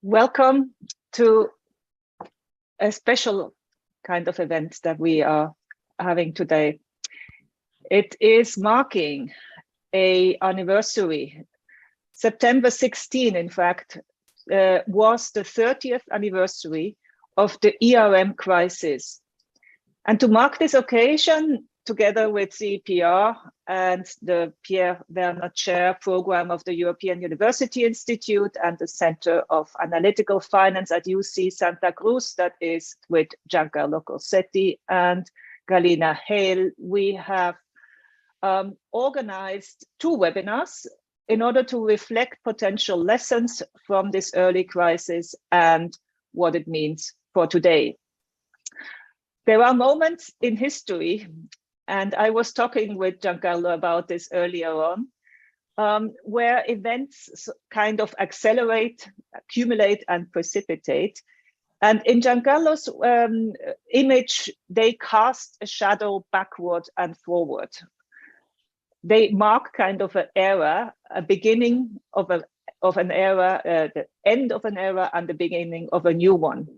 Welcome to a special kind of event that we are having today. It is marking an anniversary. September 16, in fact, was the 30th anniversary of the ERM crisis. And to mark this occasion, together with CEPR and the Pierre Werner Chair Programme of the European University Institute and the Center of Analytical Finance at UC Santa Cruz, that is with Giancarlo Corsetti and Galina Hale, we have organized 2 webinars in order to reflect potential lessons from this early crisis and what it means for today. There are moments in history, and I was talking with Giancarlo about this earlier on, where events kind of accelerate, accumulate, and precipitate. And in Giancarlo's image, they cast a shadow backward and forward. They mark kind of an era, a beginning of an era, the end of an era, and the beginning of a new one.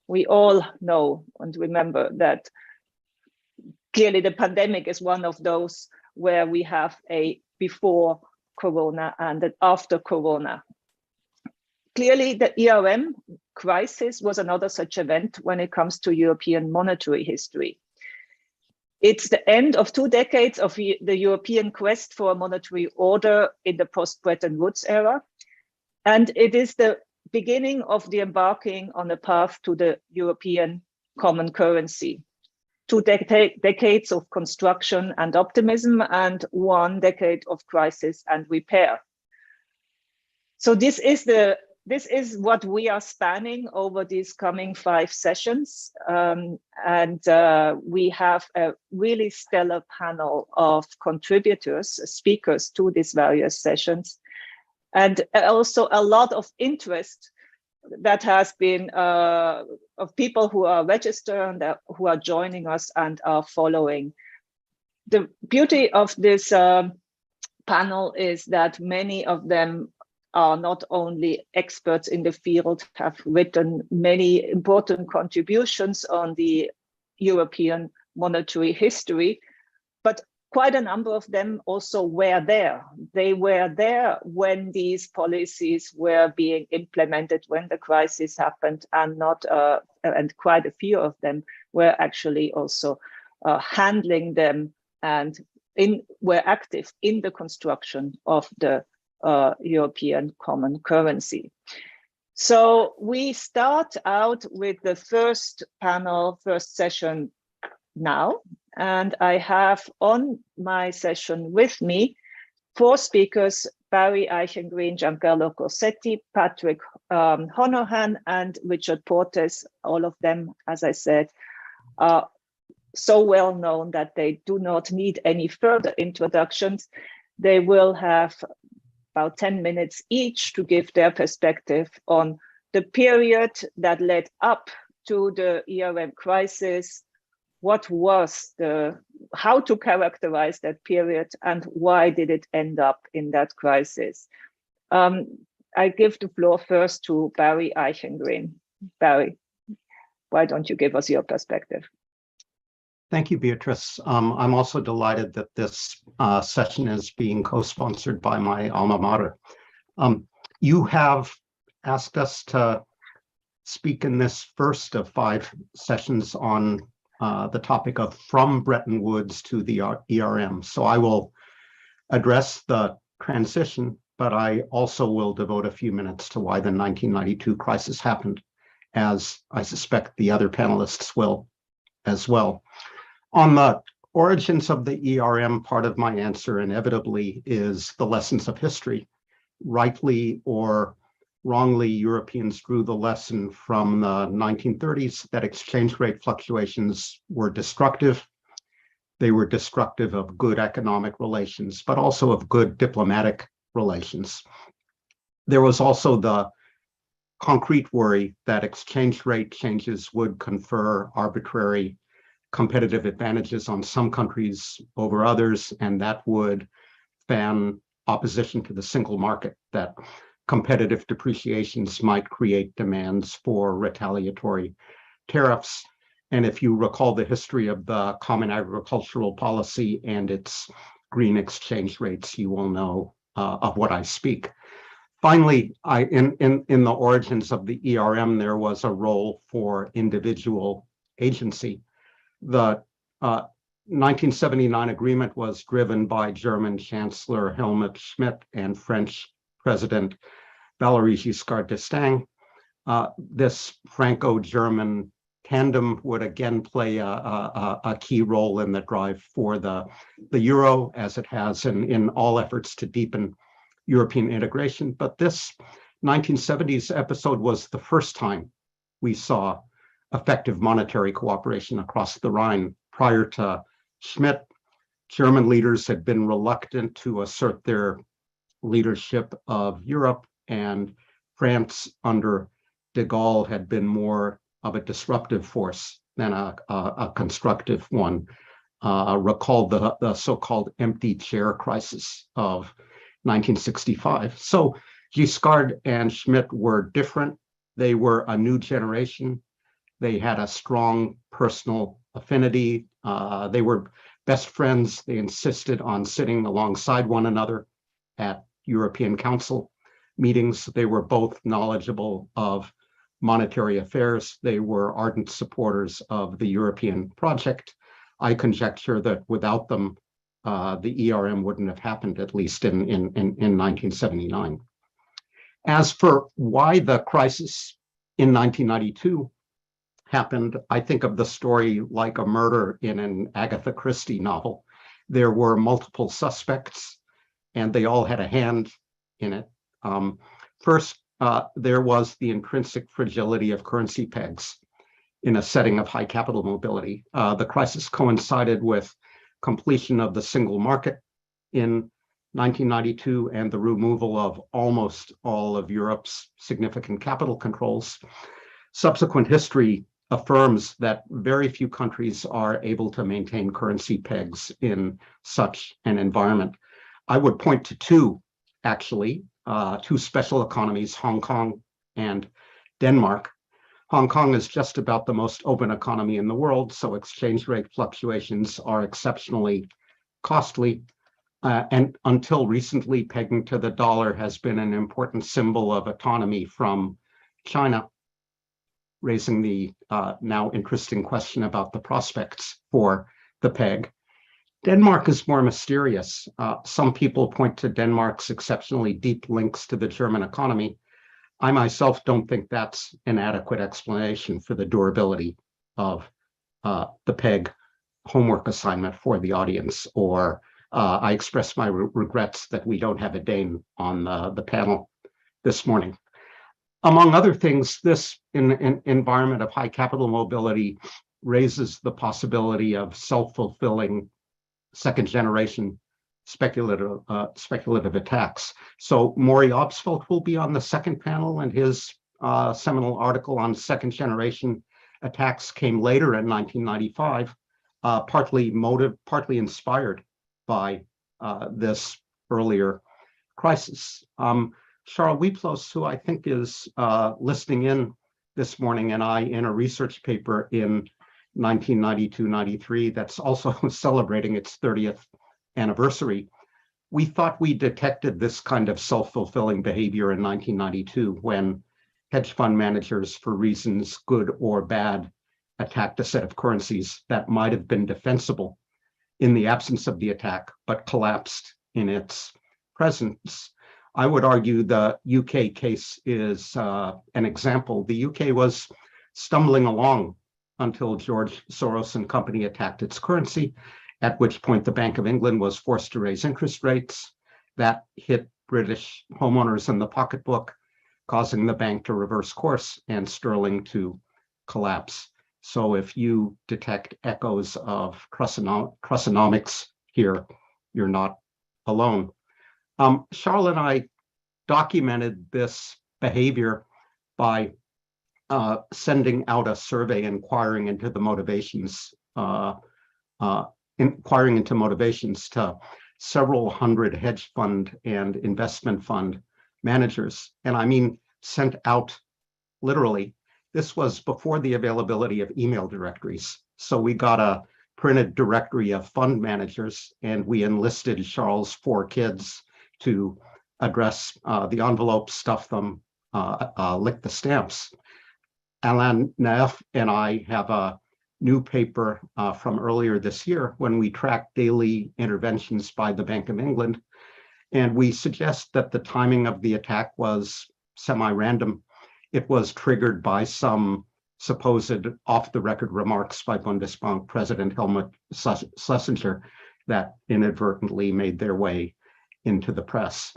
We all know and remember that clearly the pandemic is one of those where we have a before Corona and an after Corona. Clearly the ERM crisis was another such event when it comes to European monetary history. It's the end of 2 decades of the European quest for a monetary order in the post-Bretton Woods era. And it is the beginning of the embarking on a path to the European common currency. 2 decades of construction and optimism, and 1 decade of crisis and repair. So this is what we are spanning over these coming 5 sessions. We have a really stellar panel of contributors, speakers to these various sessions. And also a lot of interest that has been of people who are registered and who are joining us and are following. The beauty of this panel is that many of them are not only experts in the field, have written many important contributions on the European monetary history, but quite a number of them also were there. They were there when these policies were being implemented, when the crisis happened, and and quite a few of them were actually also handling them and were active in the construction of the European common currency. So we start out with the first session now. And I have on my session with me 4 speakers: Barry Eichengreen, Giancarlo Corsetti, Patrick Honohan, and Richard Portes. All of them, as I said, are so well known that they do not need any further introductions. They will have about 10 minutes each to give their perspective on the period that led up to the ERM crisis, how to characterize that period, and why did it end up in that crisis. I give the floor first to Barry Eichengreen. Barry, why don't you give us your perspective? Thank you, Beatrice. I'm also delighted that this session is being co-sponsored by my alma mater. You have asked us to speak in this first of 5 sessions on the topic of from Bretton Woods to the ERM. So I will address the transition, but I also will devote a few minutes to why the 1992 crisis happened, as I suspect the other panelists will as well. On the origins of the ERM, part of my answer inevitably is the lessons of history. Rightly or wrongly, Europeans drew the lesson from the 1930s that exchange rate fluctuations were destructive. They were destructive of good economic relations, but also of good diplomatic relations. There was also the concrete worry that exchange rate changes would confer arbitrary competitive advantages on some countries over others, and that would fan opposition to the single market, that competitive depreciations might create demands for retaliatory tariffs. And if you recall the history of the Common Agricultural Policy and its green exchange rates, you will know of what I speak. Finally, in the origins of the ERM, there was a role for individual agency. The 1979 agreement was driven by German Chancellor Helmut Schmidt and French President Valéry Giscard d'Estaing. This Franco-German tandem would again play a key role in the drive for the euro, as it has in all efforts to deepen European integration. But this 1970s episode was the first time we saw effective monetary cooperation across the Rhine. Prior to Schmidt, German leaders had been reluctant to assert their leadership of Europe, and France under de Gaulle had been more of a disruptive force than a constructive one. Recall the so-called empty chair crisis of 1965. So Giscard and Schmidt were different. They were a new generation. They had a strong personal affinity. They were best friends. They insisted on sitting alongside one another at European Council meetings. They were both knowledgeable of monetary affairs. They were ardent supporters of the European project. I conjecture that without them, the ERM wouldn't have happened, at least in 1979. As for why the crisis in 1992 happened, I think of the story like a murder in an Agatha Christie novel. There were multiple suspects, and they all had a hand in it. First, there was the intrinsic fragility of currency pegs in a setting of high capital mobility. The crisis coincided with completion of the single market in 1992 and the removal of almost all of Europe's significant capital controls. Subsequent history affirms that very few countries are able to maintain currency pegs in such an environment. I would point to two, actually, two special economies, Hong Kong and Denmark. Hong Kong is just about the most open economy in the world, so exchange rate fluctuations are exceptionally costly. And until recently, pegging to the dollar has been an important symbol of autonomy from China, raising the now interesting question about the prospects for the peg. Denmark is more mysterious. Some people point to Denmark's exceptionally deep links to the German economy. I myself don't think that's an adequate explanation for the durability of the peg homework assignment for the audience, or I express my regrets that we don't have a Dane on the panel this morning. Among other things, this environment of high capital mobility raises the possibility of self-fulfilling second generation speculative attacks. So Maury Obstfeld will be on the second panel, and his seminal article on second generation attacks came later in 1995, partly inspired by this earlier crisis. Charles Wyplos, who I think is listening in this morning, and I, in a research paper in 1992-93 that's also celebrating its 30th anniversary, we thought we detected this kind of self-fulfilling behavior in 1992 when hedge fund managers, for reasons good or bad, attacked a set of currencies that might have been defensible in the absence of the attack, but collapsed in its presence. I would argue the UK case is an example. The UK was stumbling along until George Soros and company attacked its currency. at which point the Bank of England was forced to raise interest rates. That hit British homeowners in the pocketbook, causing the bank to reverse course and sterling to collapse. So if you detect echoes of Crusonomics here, you're not alone. Charles and I documented this behavior by sending out a survey inquiring into motivations to several hundred hedge fund and investment fund managers. And I mean, sent out literally. This was before the availability of email directories. So we got a printed directory of fund managers, and we enlisted Charles' 4 kids to address the envelopes, stuff them, lick the stamps. Alain Neff and I have a new paper from earlier this year when we tracked daily interventions by the Bank of England. And we suggest that the timing of the attack was semi-random. It was triggered by some supposed off-the-record remarks by Bundesbank President Helmut Schlesinger that inadvertently made their way into the press.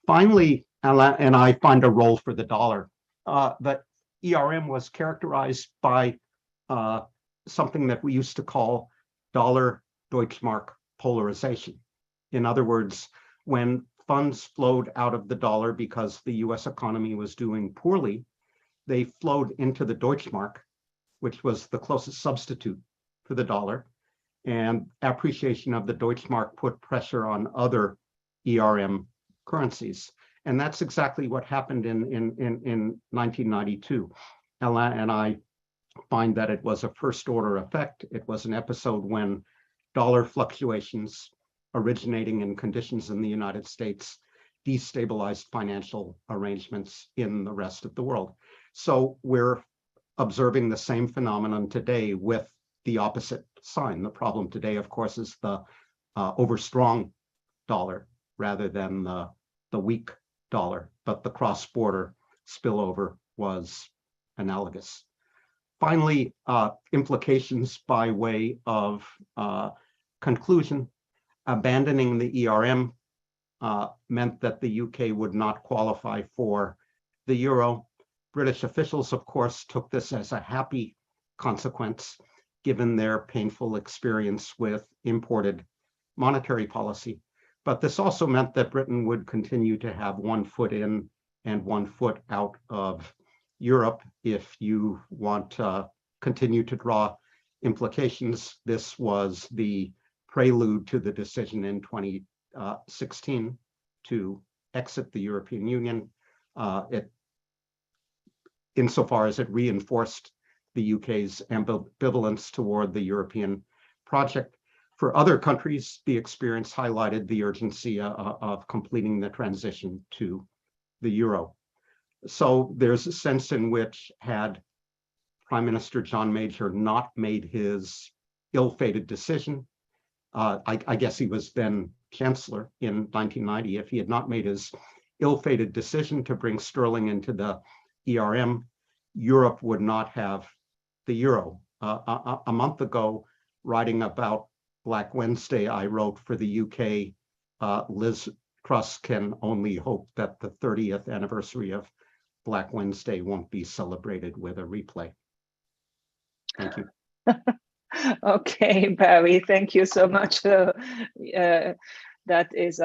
Finally, Alain and I find a role for the dollar. The ERM was characterized by something that we used to call dollar-Deutschmark polarization. In other words, when funds flowed out of the dollar because the US economy was doing poorly, they flowed into the Deutschmark, which was the closest substitute for the dollar, and appreciation of the Deutschmark put pressure on other ERM currencies. And that's exactly what happened in 1992. Alain and I find that it was a first order effect. It was an episode when dollar fluctuations originating in conditions in the United States destabilized financial arrangements in the rest of the world. So we're observing the same phenomenon today with the opposite sign. The problem today, of course, is the overstrong dollar rather than the weak dollar, but the cross-border spillover was analogous. Finally, implications by way of conclusion. Abandoning the ERM meant that the UK would not qualify for the euro. British officials, of course, took this as a happy consequence, given their painful experience with imported monetary policy. But this also meant that Britain would continue to have 1 foot in and 1 foot out of Europe. If you want to continue to draw implications, this was the prelude to the decision in 2016 to exit the European Union. Insofar as it reinforced the UK's ambivalence toward the European project. For other countries, the experience highlighted the urgency of completing the transition to the euro. So there's a sense in which, had Prime Minister John Major not made his ill-fated decision, I guess he was then Chancellor in 1990, if he had not made his ill-fated decision to bring sterling into the ERM, Europe would not have the euro. A month ago, writing about Black Wednesday, I wrote for the UK, Liz Truss can only hope that the 30th anniversary of Black Wednesday won't be celebrated with a replay. Thank you. Okay, Barry, thank you so much. That is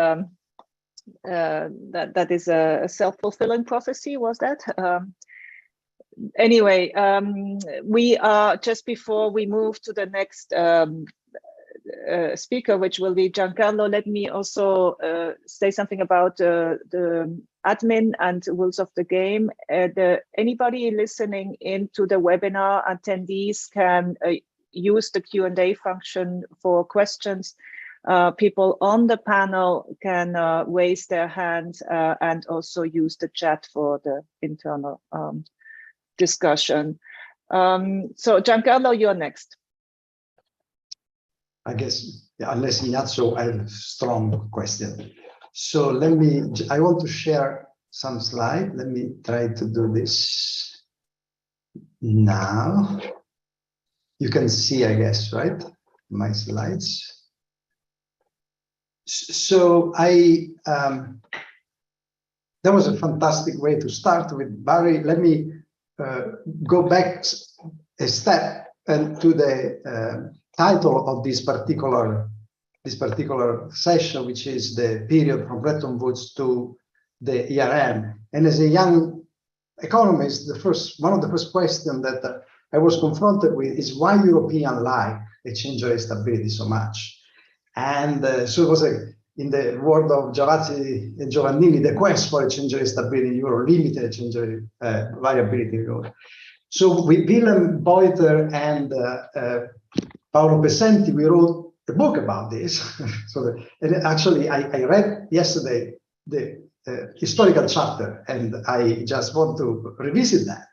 a self-fulfilling prophecy, was that? Anyway, we are just before we move to the next speaker, which will be Giancarlo. Let me also say something about the admin and rules of the game. Anybody listening into the webinar, attendees can use the Q&A function for questions. People on the panel can raise their hands and also use the chat for the internal discussion. So Giancarlo, you're next. I guess, yeah, unless Ignazio has a strong question. So I want to share some slides. Let me try to do this now. You can see, I guess, right? My slides. So that was a fantastic way to start with, Barry. Let me go back a step and to the title of this particular session, which is the period from Bretton Woods to the ERM. And as a young economist, one of the first questions that I was confronted with is why Europeans like exchange rate stability so much. And so it was in the word of Giavazzi and Giovannini, the quest for exchange rate stability in Euro, limited exchange rate variability in Euro. So with Willem Buiter and Paolo Pesenti, we wrote a book about this. And actually, I read yesterday the historical chapter, and I just want to revisit that,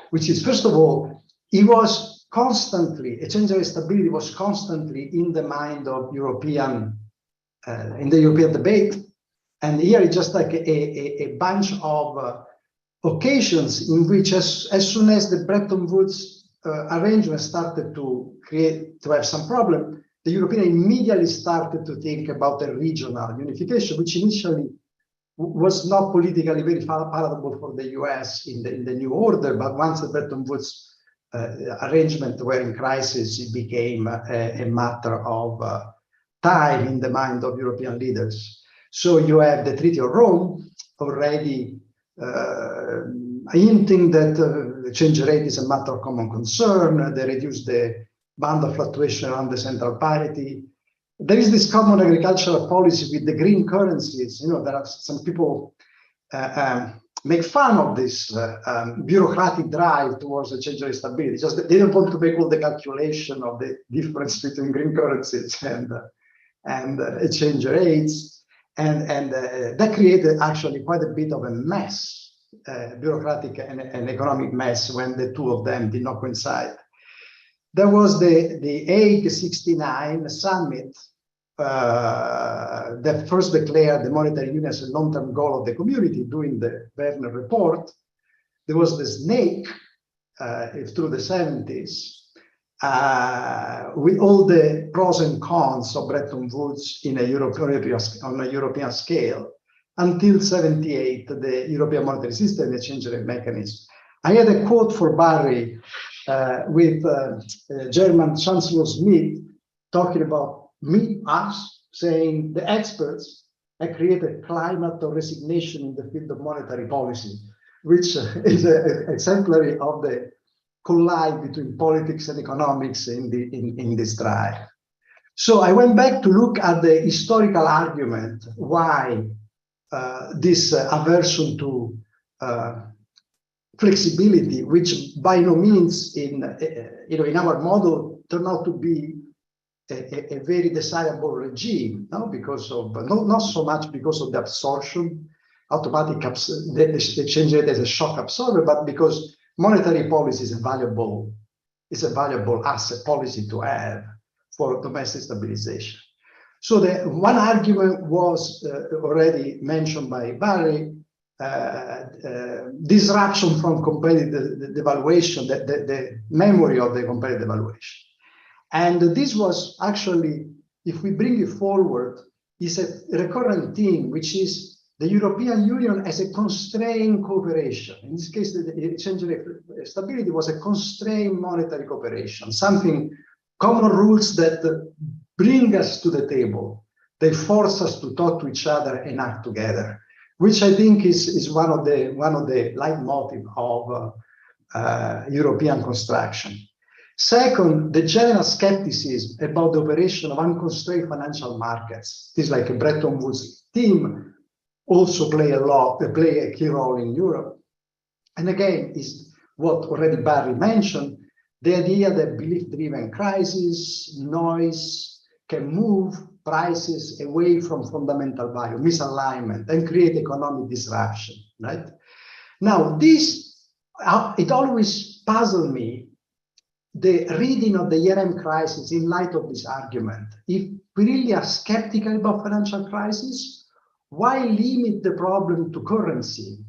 which is, first of all, it was constantly, exchange rate stability was constantly in the mind of European, in the European debate. And here it's just like a bunch of occasions in which as soon as the Bretton Woods arrangement started to have some problem, the Europeans immediately started to think about a regional unification, which initially was not politically very palatable for the US in the new order, but once the Bretton Woods arrangement were in crisis, it became a matter of time in the mind of European leaders. So you have the Treaty of Rome already hinting that exchange rate is a matter of common concern. They reduce the band of fluctuation around the central parity. There is this common agricultural policy with the green currencies. You know, there are some people make fun of this bureaucratic drive towards exchange rate stability. Just they don't want to make all the calculation of the difference between green currencies and exchange rates, and that created actually quite a bit of a mess, bureaucratic and economic mess, when the two of them did not coincide. There was the Hague 69 summit that first declared the monetary union as a long-term goal of the community during the Werner report. There was the snake through the 70s with all the pros and cons of Bretton Woods on a European scale until 78, the European monetary system and exchange rate mechanism. I had a quote for Barry with German Chancellor Schmidt talking about us, saying the experts have created a climate of resignation in the field of monetary policy, which is exemplary of the collide between politics and economics in this drive. So I went back to look at the historical argument why this aversion to flexibility, which by no means in our model turned out to be a very desirable regime, no? Because of not so much because of the absorption, the exchange rate as a shock absorber, but because monetary policy is a valuable asset policy to have for domestic stabilization. So the one argument was already mentioned by Barry, disruption from competitive devaluation, the memory of the competitive devaluation. And this was actually, if we bring it forward, is a recurrent theme, which is the European Union as a constrained cooperation. In this case, the exchange rate stability was a constrained monetary cooperation, something, common rules that bring us to the table. They force us to talk to each other and act together, which I think is one of the leitmotif of European construction. Second, the general skepticism about the operation of unconstrained financial markets. This is like a Bretton Woods theme, also play a key role in Europe. And again, is what already Barry mentioned, the idea that belief-driven crisis, noise can move prices away from fundamental value, misalignment, and create economic disruption, right? Now, it always puzzled me, the reading of the ERM crisis in light of this argument. If we really are skeptical about financial crisis, why limit the problem to currency,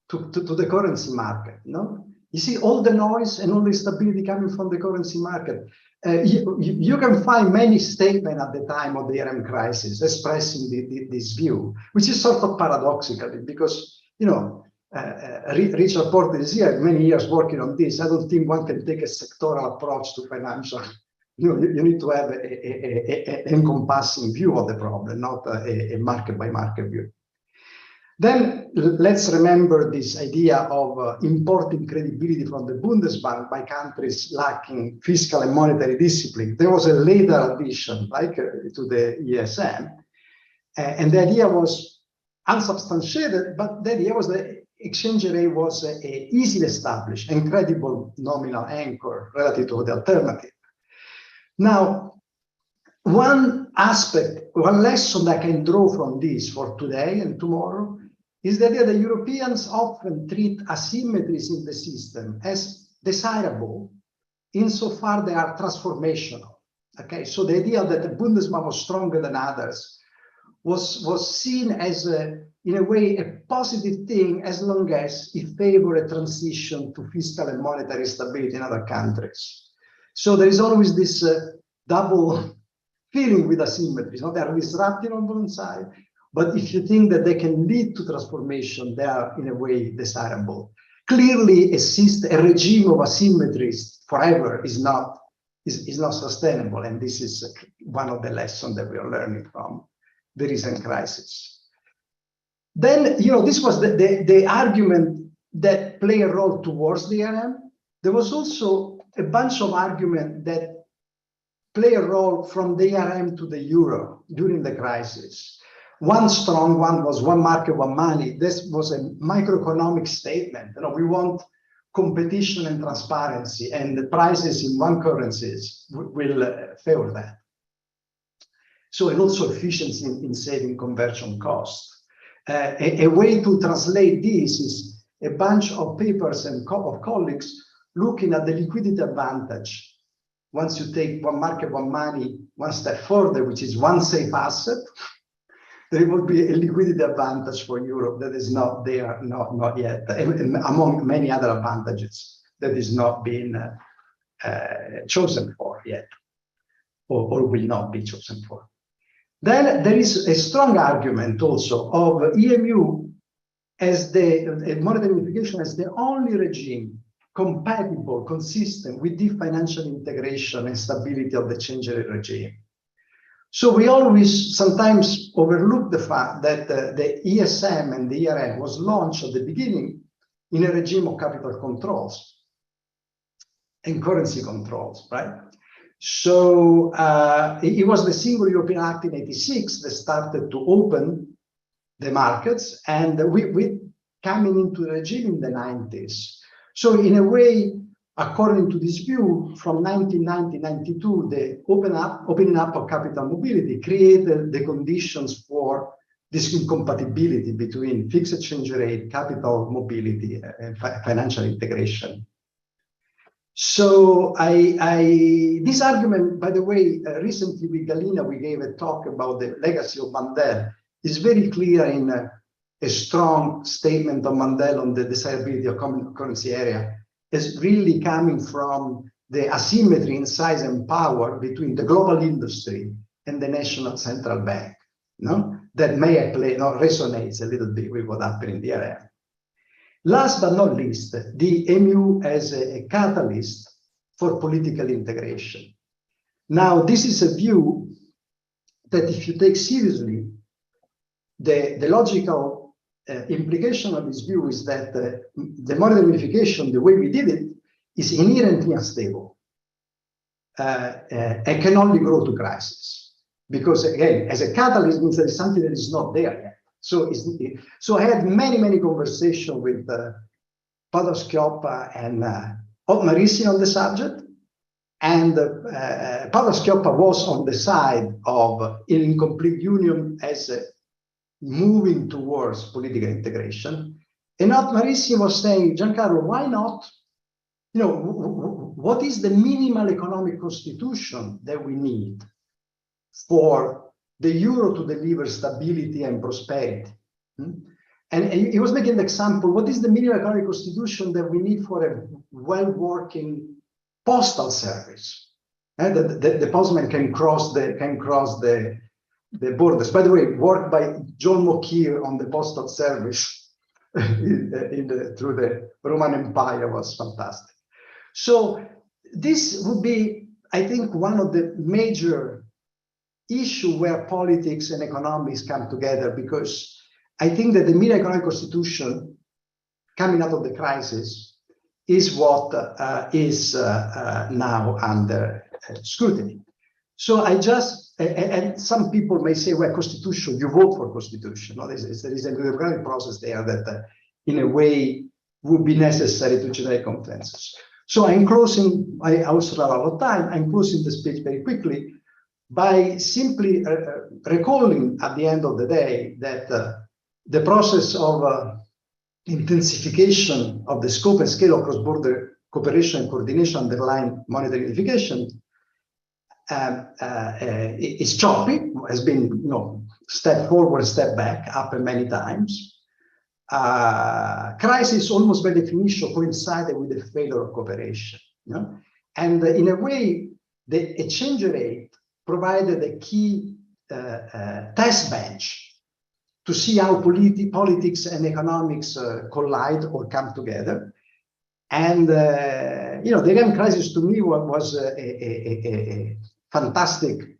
to the currency market? No, You see all the noise and all the instability coming from the currency market. You can find many statements at the time of the ERM crisis expressing this view, which is sort of paradoxical because, you know, Richard Porter is here, many years working on this. I don't think one can take a sectoral approach to financial. You need to have an encompassing view of the problem, not a market by market view. Then let's remember this idea of importing credibility from the Bundesbank by countries lacking fiscal and monetary discipline. There was a later addition, like to the ESM, and the idea was unsubstantiated, but the idea was the exchange rate was easily established and credible nominal anchor relative to the alternative. Now, one aspect, one lesson that I can draw from this for today and tomorrow is the idea that Europeans often treat asymmetries in the system as desirable insofar they are transformational. Okay, so the idea that the Bundesbank was stronger than others was seen as, in a way, a positive thing as long as it favored a transition to fiscal and monetary stability in other countries. So there is always this double feeling with asymmetries. They are disruptive on one side, but if you think that they can lead to transformation, they are in a way desirable. Clearly, a regime of asymmetries forever is not sustainable, and this is one of the lessons that we are learning from the recent crisis. Then, you know, this was the argument that played a role towards the ERM. There was also a bunch of argument that play a role from the ERM to the euro during the crisis. One strong one was one market, one money. This was a macroeconomic statement. You know, we want competition and transparency, and the prices in one currencies will favor that. So, and also efficiency in saving conversion costs. A way to translate this is a bunch of papers and of colleagues looking at the liquidity advantage. Once you take one market, one money, one step further, which is one safe asset, there will be a liquidity advantage for Europe that is not there, not yet, among many other advantages that is not being chosen for yet, or will not be chosen for. Then there is a strong argument also of EMU as the monetary unification as the only regime compatible, consistent with the financial integration and stability of the exchange rate regime. So we always sometimes overlook the fact that the ESM and the ERM was launched at the beginning in a regime of capital controls and currency controls, right? So it was the Single European Act in '86 that started to open the markets, and we coming into the regime in the 90s. So in a way, according to this view, from 1990-92, the opening up of capital mobility created the conditions for this incompatibility between fixed exchange rate, capital mobility, and financial integration. So this argument, by the way, recently with Galina, we gave a talk about the legacy of Mandel. It's very clear in a strong statement of Mandel on the desirability of common currency area. Is really coming from the asymmetry in size and power between the global industry and the national central bank. No? That may resonates a little bit with what happened in the ERM. Last but not least, the EMU as a catalyst for political integration. Now, this is a view that if you take seriously, the logical implication of this view is that the monetary unification, the way we did it, is inherently unstable and can only grow to crisis. Because again, as a catalyst means there is something that is not there yet. So I had many conversations with Paolo Schioppa and Ottmar on the subject. And Paolo Schioppa was on the side of an incomplete union as a moving towards political integration. And Ottmar was saying, Giancarlo, why not? You know, what is the minimal economic constitution that we need for the euro to deliver stability and prosperity? And he was making the example, what is the minimum economic constitution that we need for a well-working postal service? And the postman can cross the borders. By the way, work by John Mokyr on the postal service through the Roman Empire was fantastic. So this would be, I think, one of the major issues where politics and economics come together, because I think that the minimum economic constitution coming out of the crisis is what is now under scrutiny. So and some people may say, well, constitution, you vote for constitution. No, there is a democratic process there that in a way would be necessary to generate consensus. So I'm closing, I also have a lot of time, I'm closing the speech very quickly by simply recalling at the end of the day that the process of intensification of the scope and scale of cross-border cooperation and coordination underlying monetary unification is choppy, has been step forward, step back, up many times. Crisis almost by definition coincided with the failure of cooperation. And in a way, the exchange rate provided a key test bench to see how politics and economics collide or come together. And the ERM crisis to me was a fantastic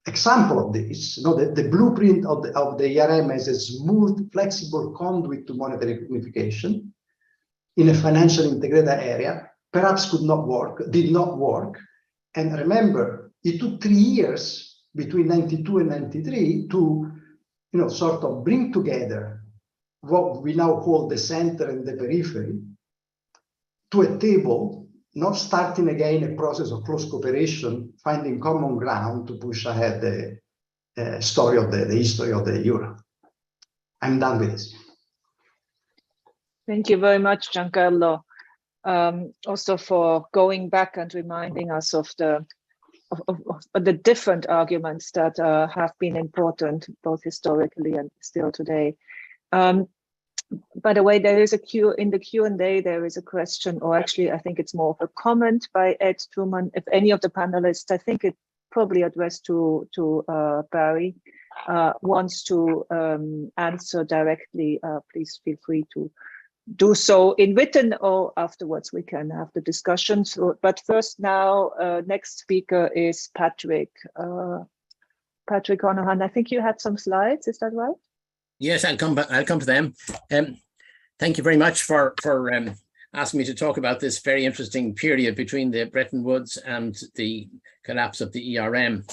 example of this. The blueprint of the ERM as a smooth, flexible conduit to monetary unification in a financially integrated area perhaps did not work. And remember, it took 3 years between 92 and 93 to sort of bring together what we now call the center and the periphery to a table, not starting again a process of close cooperation, finding common ground to push ahead the story of the history of the euro. I'm done with this. Thank you very much, Giancarlo. Also for going back and reminding us of the different arguments that have been important both historically and still today. By the way, there is in the Q&A, there is a question, or actually I think it's more of a comment by Ed Truman. If any of the panelists, I think it probably addressed to Barry, wants to answer directly, please feel free to do so in written, or afterwards we can have the discussion. So, but first now, next speaker is Patrick. Patrick Honohan, I think you had some slides, is that right? Yes, I'll come to them. Thank you very much for asking me to talk about this very interesting period between the Bretton Woods and the collapse of the ERM.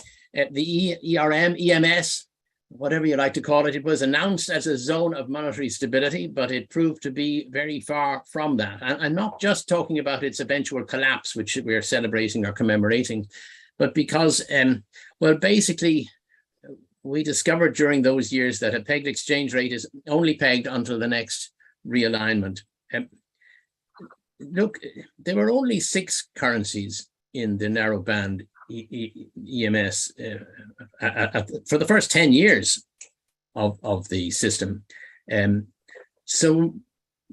The ERM, EMS, whatever you like to call it, it was announced as a zone of monetary stability, but it proved to be very far from that. I'm not just talking about its eventual collapse, which we're celebrating or commemorating, but because, well, basically, we discovered during those years that a pegged exchange rate is only pegged until the next realignment. Look, there were only 6 currencies in the narrow band EMS for the first 10 years of the system. So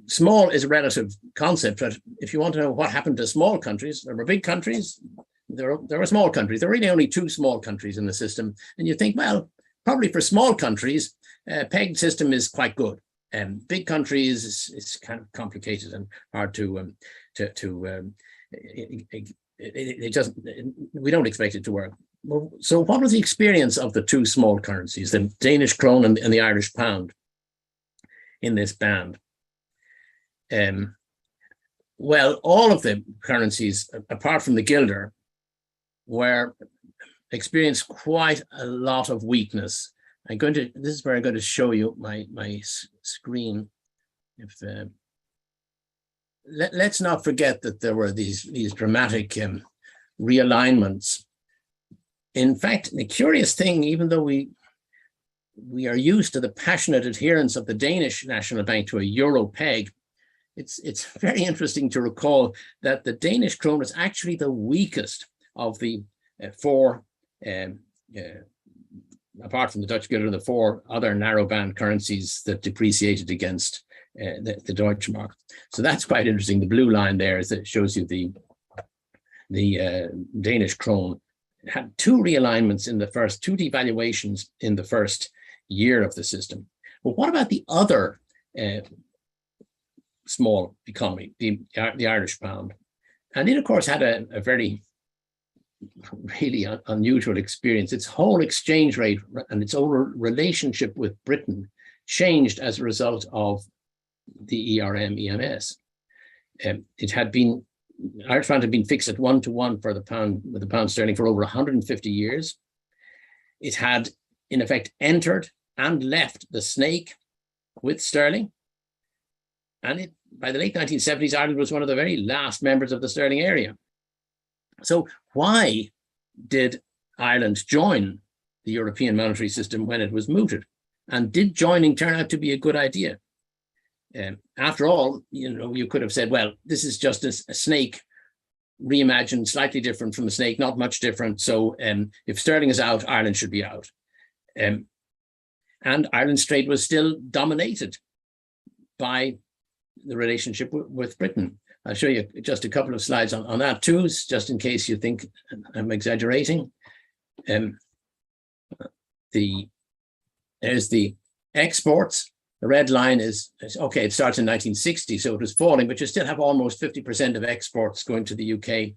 small is a relative concept, but if you want to know what happened to small countries, there were big countries, there were small countries. There were really only 2 small countries in the system. And you think, well, probably for small countries, pegged system is quite good. Big countries is kind of complicated and hard to we don't expect it to work. So what was the experience of the 2 small currencies, the Danish krone and the Irish pound in this band? Well, all of the currencies, apart from the guilder, experienced quite a lot of weakness. This is where I'm going to show you my screen. Let's not forget that there were these dramatic realignments. In fact, the curious thing, even though we are used to the passionate adherence of the Danish National Bank to a euro peg, it's very interesting to recall that the Danish krone is actually the weakest of the 4 apart from the Dutch guilder, the 4 other narrowband currencies that depreciated against the Deutsche Mark. So that's quite interesting. The blue line there is that shows you the Danish krone had 2 realignments in the first, 2 devaluations in the first year of the system. But what about the other small economy, the Irish pound? And it, of course, had a very really unusual experience. Its whole exchange rate and its overall relationship with Britain changed as a result of the ERM EMS. It had been, Irish pound had been fixed at 1-to-1 for the pound, with the pound sterling for over 150 years. It had, in effect, entered and left the snake with sterling. And by the late 1970s, Ireland was one of the very last members of the sterling area. So why did Ireland join the European monetary system when it was mooted? And did joining turn out to be a good idea? After all, you could have said, well, this is just a snake reimagined, slightly different from a snake, not much different. So if sterling is out, Ireland should be out. And Ireland's trade was still dominated by the relationship with Britain. I'll show you just a couple of slides on that too, just in case you think I'm exaggerating. There's the exports. The red line is, okay, it starts in 1960, so it was falling, but you still have almost 50% of exports going to the UK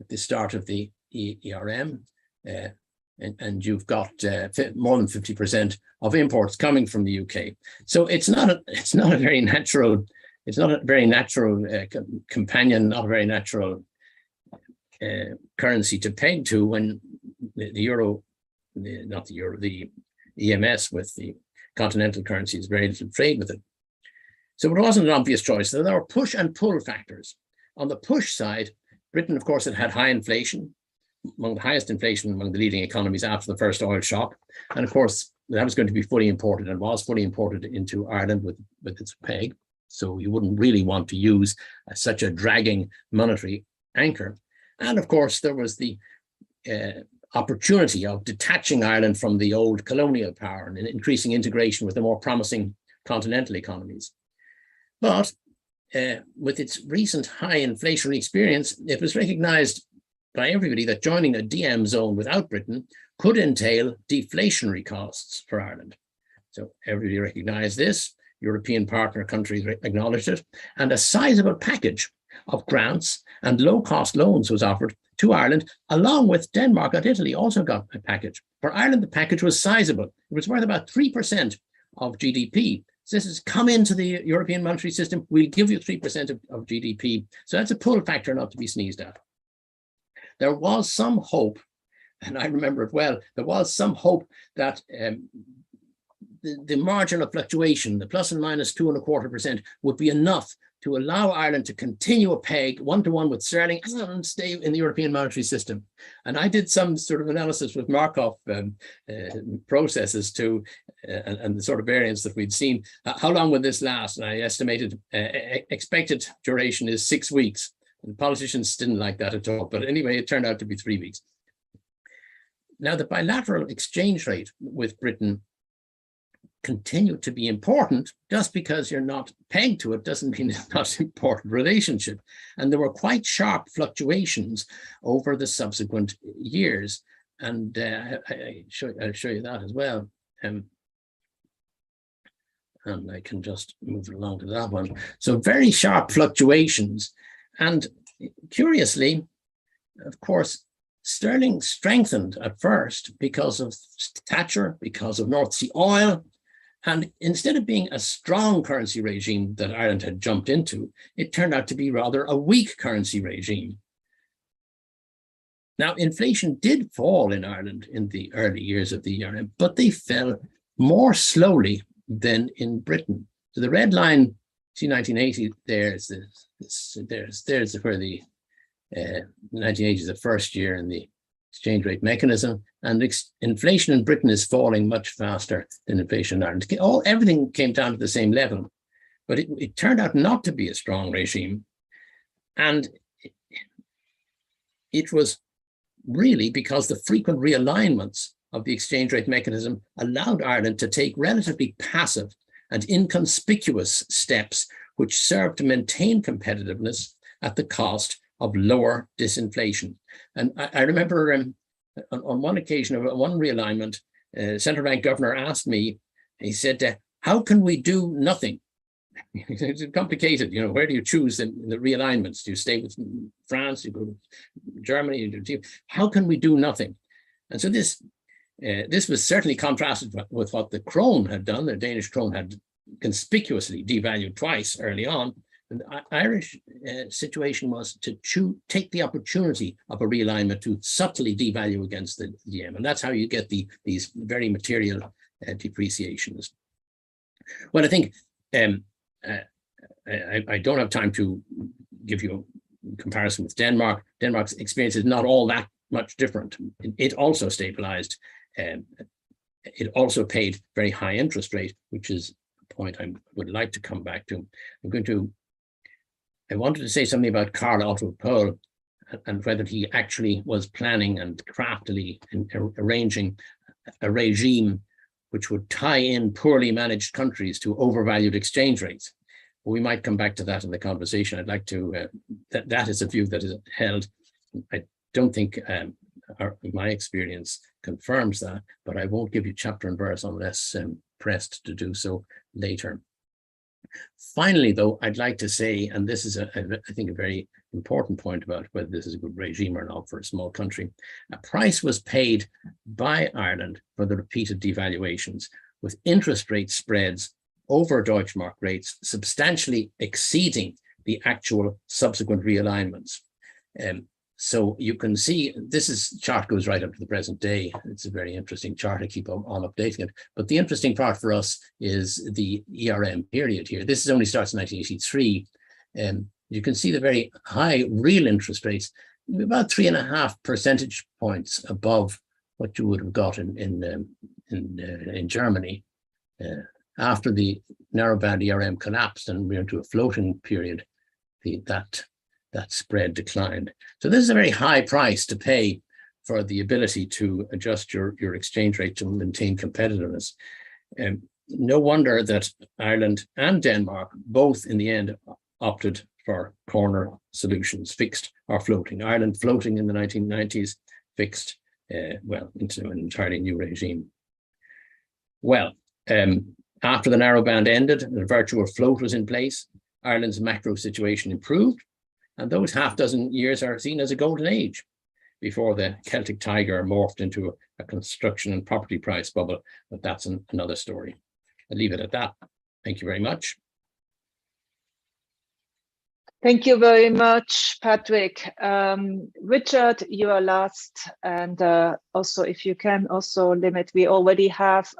at the start of the ERM. And you've got more than 50% of imports coming from the UK. So it's not a very natural, companion, not a very natural currency to peg to when the EMS with the continental currencies, very little trade with it. So it wasn't an obvious choice. So there were push and pull factors. On the push side, Britain, of course, had high inflation, among the highest inflation among the leading economies after the first oil shock. And of course, that was going to be fully imported and was fully imported into Ireland with its peg. So you wouldn't really want to use such a dragging monetary anchor. And of course, there was the opportunity of detaching Ireland from the old colonial power and increasing integration with the more promising continental economies. But with its recent high inflationary experience, it was recognized by everybody that joining a DM zone without Britain could entail deflationary costs for Ireland. So everybody recognized this. European partner countries acknowledged it, and a sizable package of grants and low-cost loans was offered to Ireland, along with Denmark and Italy also got a package. For Ireland, the package was sizable. It was worth about 3% of GDP. So this has come into the European monetary system. We'll give you 3% of GDP. So that's a pull factor not to be sneezed at. There was some hope, and I remember it well, there was some hope that the margin of fluctuation, the plus and minus 2.25%, would be enough to allow Ireland to continue a peg 1-to-1 with sterling and stay in the European monetary system. And I did some sort of analysis with Markov processes and the sort of variance that we'd seen. How long would this last? And I estimated expected duration is 6 weeks. And politicians didn't like that at all. But anyway, it turned out to be 3 weeks. Now, the bilateral exchange rate with Britain continue to be important. Just because you're not pegged to it doesn't mean it's not an important relationship. And there were quite sharp fluctuations over the subsequent years. And I'll show you that as well. And I can just move along to that one. So very sharp fluctuations. And curiously, of course, sterling strengthened at first because of Thatcher, because of North Sea oil. And instead of being a strong currency regime that Ireland had jumped into, it turned out to be rather a weak currency regime. Now, inflation did fall in Ireland in the early years of the ERM, but they fell more slowly than in Britain. So the red line, see 1980, there's where the 1980 is the first year in the exchange rate mechanism, and inflation in Britain is falling much faster than inflation in Ireland. Everything came down to the same level, but it turned out not to be a strong regime. And it was really because the frequent realignments of the exchange rate mechanism allowed Ireland to take relatively passive and inconspicuous steps which served to maintain competitiveness at the cost of lower disinflation. And I remember on one occasion of one realignment, central bank governor asked me, he said, how can we do nothing? It's complicated, you know, where do you choose in the realignments? Do you stay with France, you go to Germany, how can we do nothing? And so this was certainly contrasted with what the krone had done. The Danish krone had conspicuously devalued twice early on. And the Irish situation was to take the opportunity of a realignment to subtly devalue against the yen. And that's how you get these very material depreciations. Well, I think I don't have time to give you a comparison with Denmark. Denmark's experience is not all that much different. It also stabilized. It also paid very high interest rate, which is a point I would like to come back to. I wanted to say something about Karl Otto Pohl and whether he actually was planning and craftily arranging a regime which would tie in poorly managed countries to overvalued exchange rates. We might come back to that in the conversation. I'd like to, that is a view that is held. I don't think my experience confirms that, but I won't give you chapter and verse unless pressed to do so later. Finally, though, I'd like to say, and this is, I think, a very important point about whether this is a good regime or not for a small country, a price was paid by Ireland for the repeated devaluations, with interest rate spreads over Deutschmark rates substantially exceeding the actual subsequent realignments. So you can see this chart goes right up to the present day. It's a very interesting chart. I keep on updating it. But the interesting part for us is the ERM period here. This only starts in 1983. You can see the very high real interest rates, about 3.5 percentage points above what you would have got in Germany. After the narrowband ERM collapsed and we went to a floating period, that spread declined. So this is a very high price to pay for the ability to adjust your exchange rate to maintain competitiveness. No wonder that Ireland and Denmark both in the end opted for corner solutions, fixed or floating. Ireland floating in the 1990s, fixed, well, into an entirely new regime. Well, after the narrowband ended, the virtual float was in place, Ireland's macro situation improved, and those half dozen years are seen as a golden age before the Celtic tiger morphed into a construction and property price bubble, but that's another story. I'll leave it at that. Thank you very much. Thank you very much, Patrick. Richard, you are last, and also if you can also limit, we already have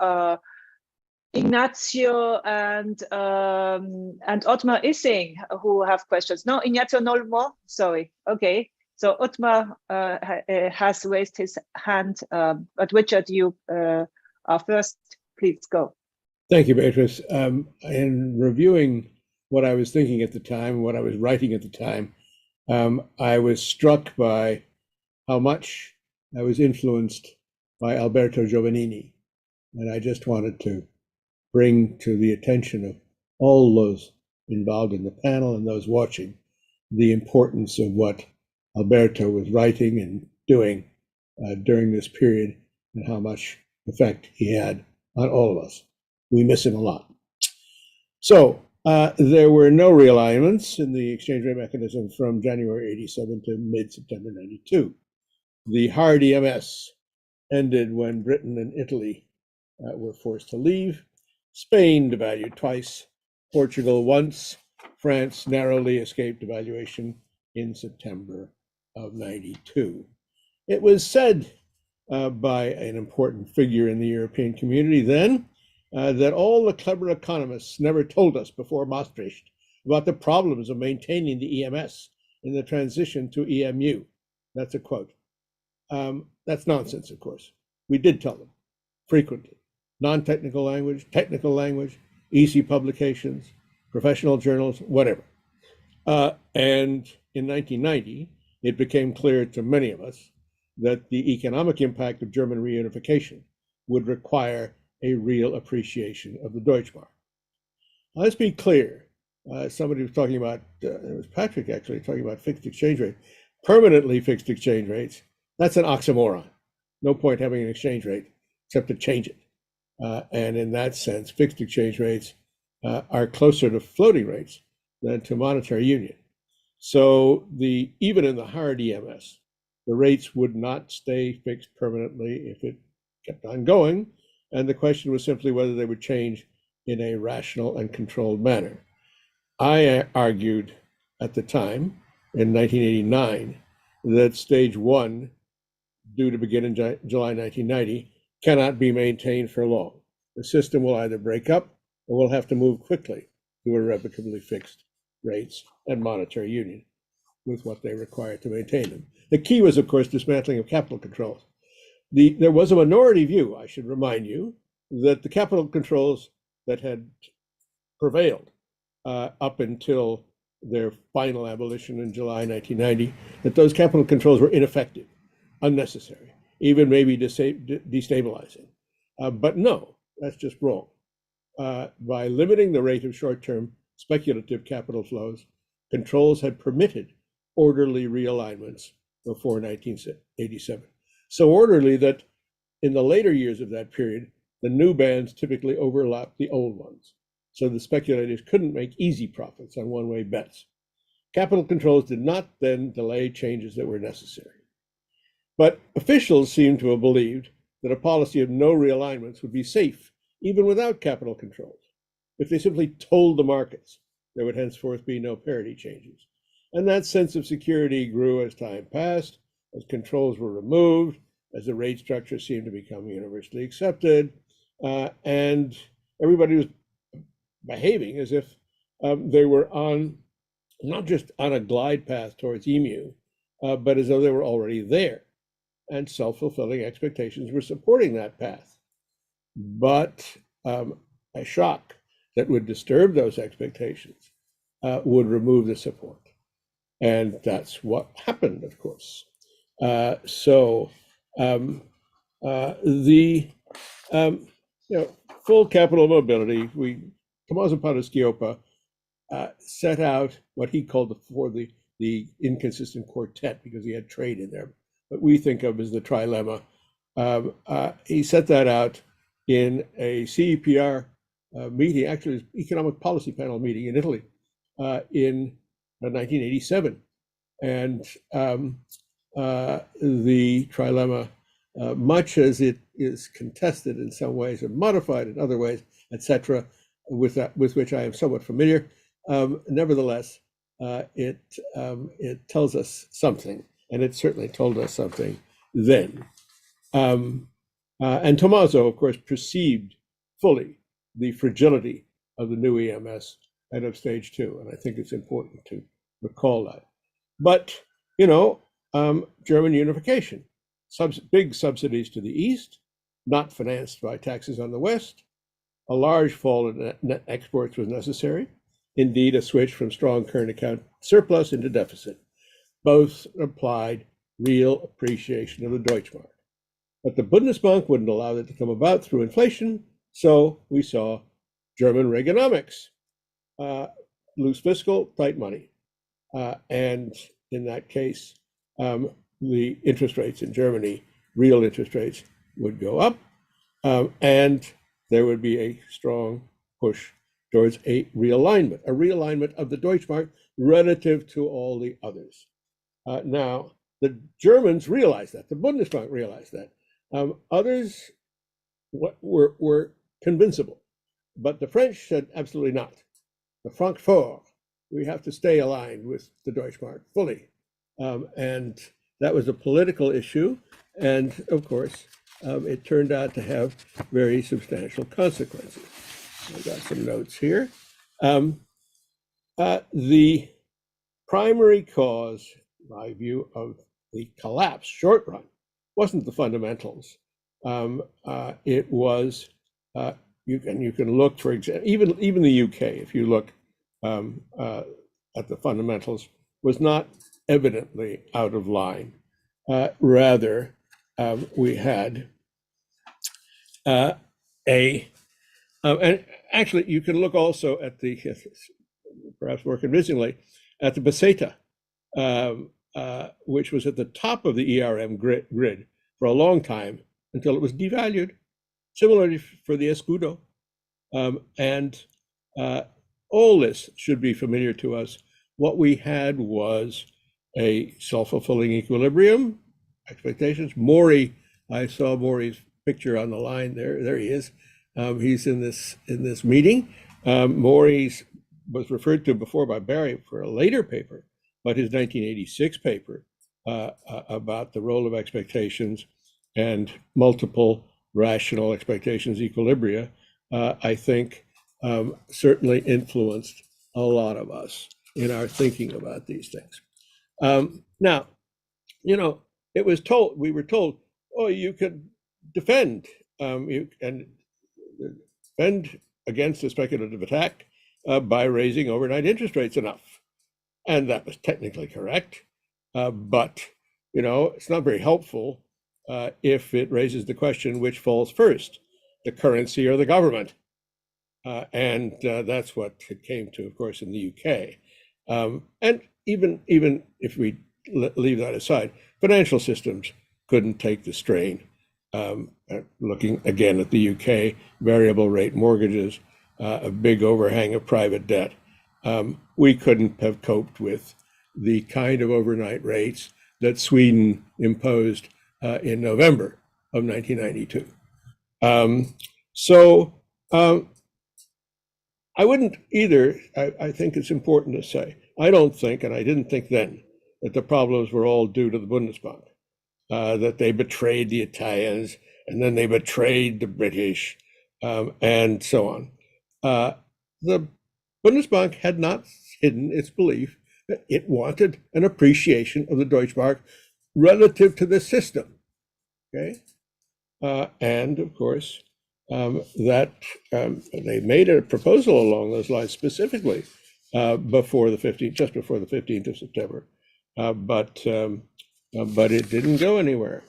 Ignacio and Otmar Issing who have questions. No, Ignacio, no more. Sorry. Okay. So Otmar has raised his hand, but Richard, you are first. Please go. Thank you, Beatrice. In reviewing what I was thinking at the time, what I was writing at the time, I was struck by how much I was influenced by Alberto Giovannini, and I just wanted to bring to the attention of all those involved in the panel and those watching the importance of what Alberto was writing and doing during this period and how much effect he had on all of us. We miss him a lot. So there were no realignments in the exchange rate mechanism from January 87 to mid-September 92. The hard EMS ended when Britain and Italy were forced to leave. Spain devalued twice, Portugal once, France narrowly escaped devaluation in September of 92. It was said by an important figure in the European community then that all the clever economists never told us before Maastricht about the problems of maintaining the EMS in the transition to EMU. That's a quote. That's nonsense, of course. We did tell them frequently. Non-technical language, technical language, easy publications, professional journals, whatever. And in 1990, it became clear to many of us that the economic impact of German reunification would require a real appreciation of the Deutschmark. Let's be clear. Somebody was talking about, it was Patrick actually, talking about fixed exchange rate. Permanently fixed exchange rates, that's an oxymoron. No point having an exchange rate except to change it. And in that sense, fixed exchange rates are closer to floating rates than to monetary union. So even in the hard EMS, the rates would not stay fixed permanently if it kept on going. And the question was simply whether they would change in a rational and controlled manner. I argued at the time, in 1989, that stage one, due to begin in July 1990, cannot be maintained for long. The system will either break up or we'll have to move quickly to irrevocably fixed rates and monetary union with what they require to maintain them. The key was, of course, dismantling of capital controls. There was a minority view, I should remind you, that the capital controls that had prevailed up until their final abolition in July 1990, that those capital controls were ineffective, unnecessary, even maybe destabilizing. But no, that's just wrong. By limiting the rate of short-term speculative capital flows, controls had permitted orderly realignments before 1987. So orderly that in the later years of that period, the new bands typically overlapped the old ones. So the speculators couldn't make easy profits on one-way bets. Capital controls did not then delay changes that were necessary. But officials seem to have believed that a policy of no realignments would be safe, even without capital controls, if they simply told the markets there would henceforth be no parity changes. And that sense of security grew as time passed, as controls were removed, as the rate structure seemed to become universally accepted, and everybody was behaving as if they were not just on a glide path towards EMU, but as though they were already there. And self-fulfilling expectations were supporting that path. But a shock that would disturb those expectations would remove the support. And that's what happened, of course. Full capital mobility, Tommaso Padoa-Schioppa set out what he called the inconsistent quartet, because he had trade in there, what we think of as the trilemma. He set that out in a CEPR meeting, actually an economic policy panel meeting in Italy in 1987. And the trilemma, much as it is contested in some ways or modified in other ways, etc., with which I am somewhat familiar, nevertheless, it tells us something, and it certainly told us something then. And Tommaso, of course, perceived fully the fragility of the new EMS and of stage two, and I think it's important to recall that. But, German unification, big subsidies to the East, not financed by taxes on the West. A large fall in net exports was necessary. Indeed, a switch from strong current account surplus into deficit. Both implied real appreciation of the Deutschmark. But the Bundesbank wouldn't allow that to come about through inflation, so we saw German Reaganomics, loose fiscal, tight money. And in that case, the interest rates in Germany, real interest rates, would go up, and there would be a strong push towards a realignment of the Deutschmark relative to all the others. Now, the Germans realized that, the Bundesbank realized that. Others were convincible, but the French said absolutely not. The Frankfurt, we have to stay aligned with the Deutschmark fully. And that was a political issue. And of course, it turned out to have very substantial consequences. I got some notes here. The primary cause, in my view, of the collapse, short run, wasn't the fundamentals. It was, you can look, for example, even the UK, if you look at the fundamentals, was not evidently out of line Rather, we had and actually, you can look also at the, perhaps more convincingly, at the peseta, which was at the top of the ERM grid for a long time until it was devalued. Similarly for the escudo. And all this should be familiar to us. What we had was a self-fulfilling equilibrium, expectations. Maury, I saw Maury's picture on the line there. There he is. He's in this meeting. Maury was referred to before by Barry for a later paper, but his 1986 paper about the role of expectations and multiple rational expectations equilibria, I think certainly influenced a lot of us in our thinking about these things. Now, we were told, oh, you could defend, and defend against a speculative attack by raising overnight interest rates enough. And that was technically correct, but it's not very helpful if it raises the question which falls first, the currency or the government. And that's what it came to, of course, in the UK. And even if we leave that aside, financial systems couldn't take the strain. Looking again at the UK, variable rate mortgages, a big overhang of private debt. We couldn't have coped with the kind of overnight rates that Sweden imposed in November of 1992. I wouldn't either, I think it's important to say, I don't think, and I didn't think then, that the problems were all due to the Bundesbank, that they betrayed the Italians, and then they betrayed the British, and so on. The Bundesbank had not hidden its belief that it wanted an appreciation of the Deutschmark relative to the system, okay? And of course, that they made a proposal along those lines specifically before the 15th, just before the 15th of September, but it didn't go anywhere.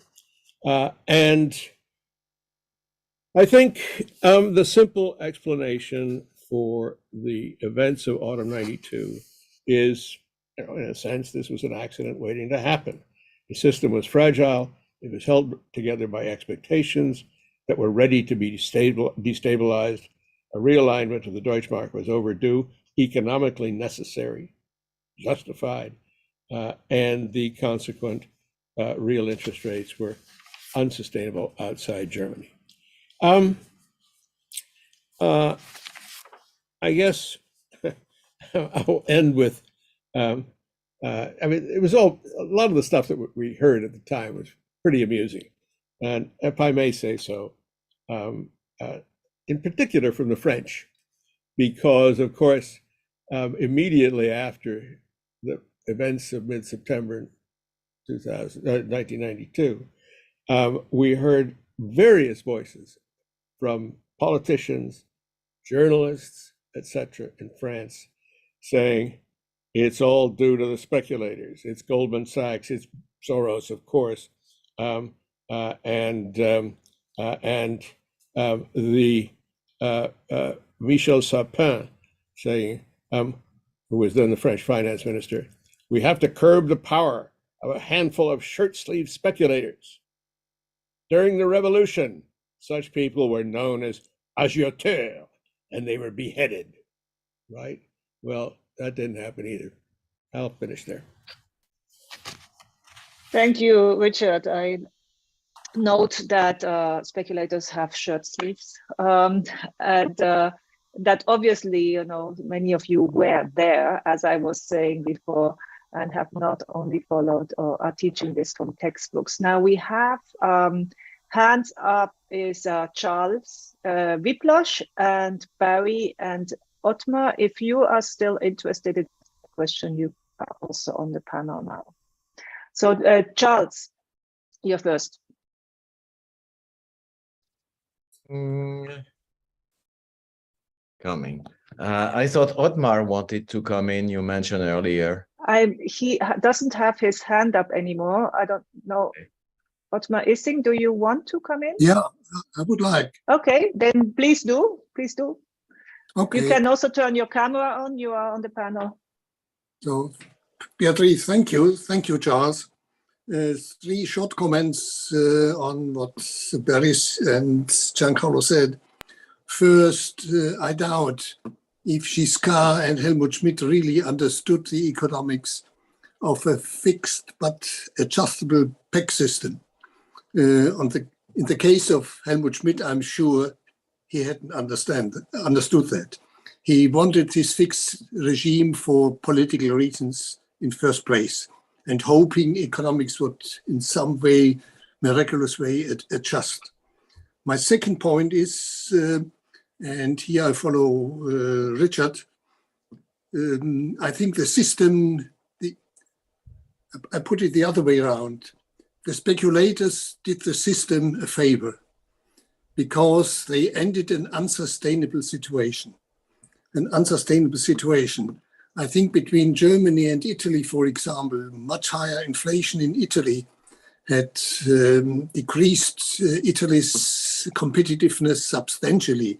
And I think the simple explanation for the events of autumn '92 is, in a sense, this was an accident waiting to happen. The system was fragile. It was held together by expectations that were ready to be destabilized. A realignment of the Deutschmark was overdue, economically necessary, justified, and the consequent real interest rates were unsustainable outside Germany. I guess I'll end with, I mean, it was all, a lot of the stuff that we heard at the time was pretty amusing. And if I may say so, in particular from the French, because of course, immediately after the events of mid-September 1992, we heard various voices from politicians, journalists, etc. in France saying, it's all due to the speculators. It's Goldman Sachs, it's Soros, of course, and Michel Sapin saying, who was then the French finance minister, we have to curb the power of a handful of shirt-sleeve speculators. During the revolution, such people were known as agioteurs, and they were beheaded, right? Well, that didn't happen either. I'll finish there. Thank you, Richard. I note that speculators have shirt sleeves, and that obviously, many of you were there, as I was saying before, and have not only followed or are teaching this from textbooks. Now we have hands up is Charles, Wiplosch, and Barry and Ottmar. If you are still interested in the question, you are also on the panel now. So Charles, you're first. Coming. I thought Ottmar wanted to come in, you mentioned earlier. He doesn't have his hand up anymore. I don't know. Ottmar Issing, do you want to come in? Yeah, I would like. Okay, then please do. Please do. Okay. You can also turn your camera on. You are on the panel. So, Beatrice, thank you. Thank you, Charles. 3 short comments on what Beris and Giancarlo said. First, I doubt if Giscard and Helmut Schmidt really understood the economics of a fixed but adjustable peg system. In the case of Helmut Schmidt, I'm sure he hadn't understood that. He wanted this fixed regime for political reasons in first place, and hoping economics would in some way, miraculous way, adjust. My second point is, and here I follow Richard, I think the system, I put it the other way around. The speculators did the system a favor because they ended an unsustainable situation. An unsustainable situation. I think between Germany and Italy, for example, much higher inflation in Italy had decreased Italy's competitiveness substantially.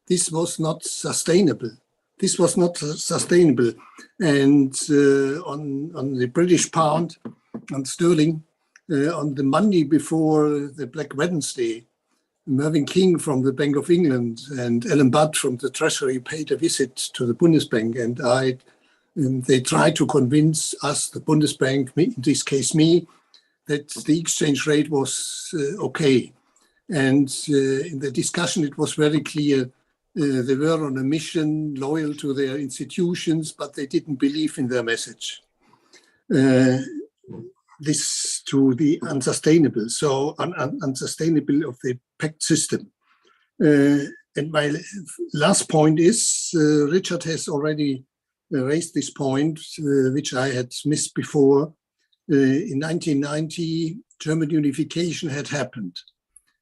This was not sustainable. This was not sustainable. And on the British pound, on sterling, on the Monday before the Black Wednesday, Mervyn King from the Bank of England and Alan Budd from the Treasury paid a visit to the Bundesbank, and they tried to convince us, the Bundesbank, in this case me, that the exchange rate was okay. And in the discussion, it was very clear they were on a mission, loyal to their institutions, but they didn't believe in their message. This to the unsustainable, so unsustainable of the pact system. And my last point is, Richard has already raised this point, which I had missed before. In 1990, German unification had happened.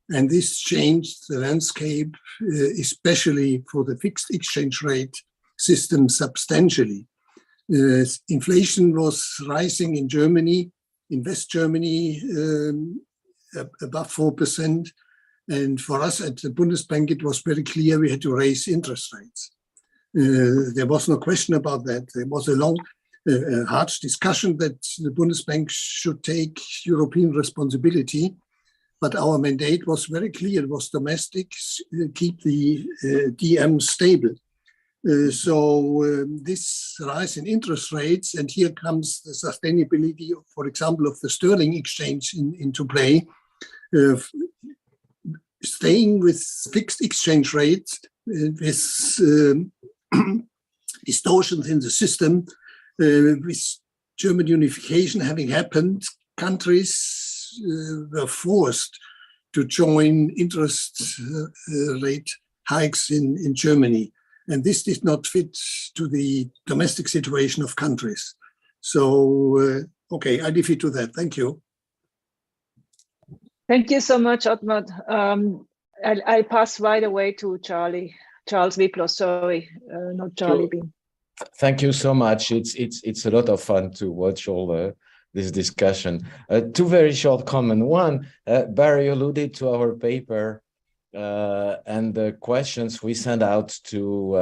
And this changed the landscape, especially for the fixed exchange rate system substantially. Inflation was rising in Germany, in West Germany, above 4%. And for us at the Bundesbank, it was very clear we had to raise interest rates. There was no question about that. There was a long, harsh discussion that the Bundesbank should take European responsibility. But our mandate was very clear. It was domestic, keep the DM stable. So this rise in interest rates, and here comes the sustainability, for example, of the sterling exchange into play. Staying with fixed exchange rates, with distortions in the system, with German unification having happened, countries were forced to join interest rate hikes in Germany. And this did not fit to the domestic situation of countries. So, okay, I leave it to that. Thank you. Thank you so much, Ottmar. I pass right away to Charles Wipler, sorry, not Charlie Bean. Thank you so much. It's a lot of fun to watch all this discussion. 2 very short comments. One, Barry alluded to our paper and the questions we send out to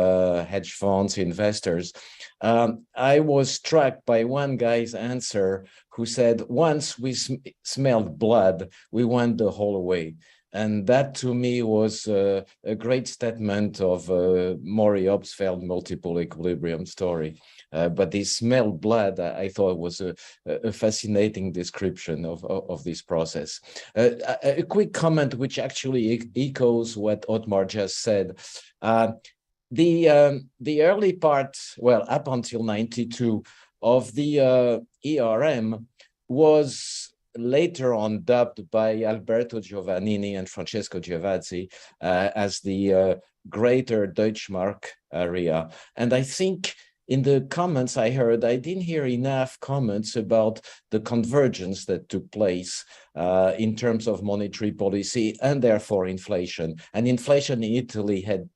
hedge funds, investors. I was struck by one guy's answer who said, once we smelled blood, we went the whole way. And that to me was a great statement of Maury Obstfeld multiple equilibrium story. But the smell blood, I thought was a fascinating description of this process. A quick comment which actually echoes what Ottmar just said. The early part, well, up until 92 of the ERM was later on dubbed by Alberto Giovannini and Francesco Giavazzi as the Greater Deutschmark area. And I think in the comments I heard, I didn't hear enough comments about the convergence that took place in terms of monetary policy and therefore inflation. And inflation in Italy had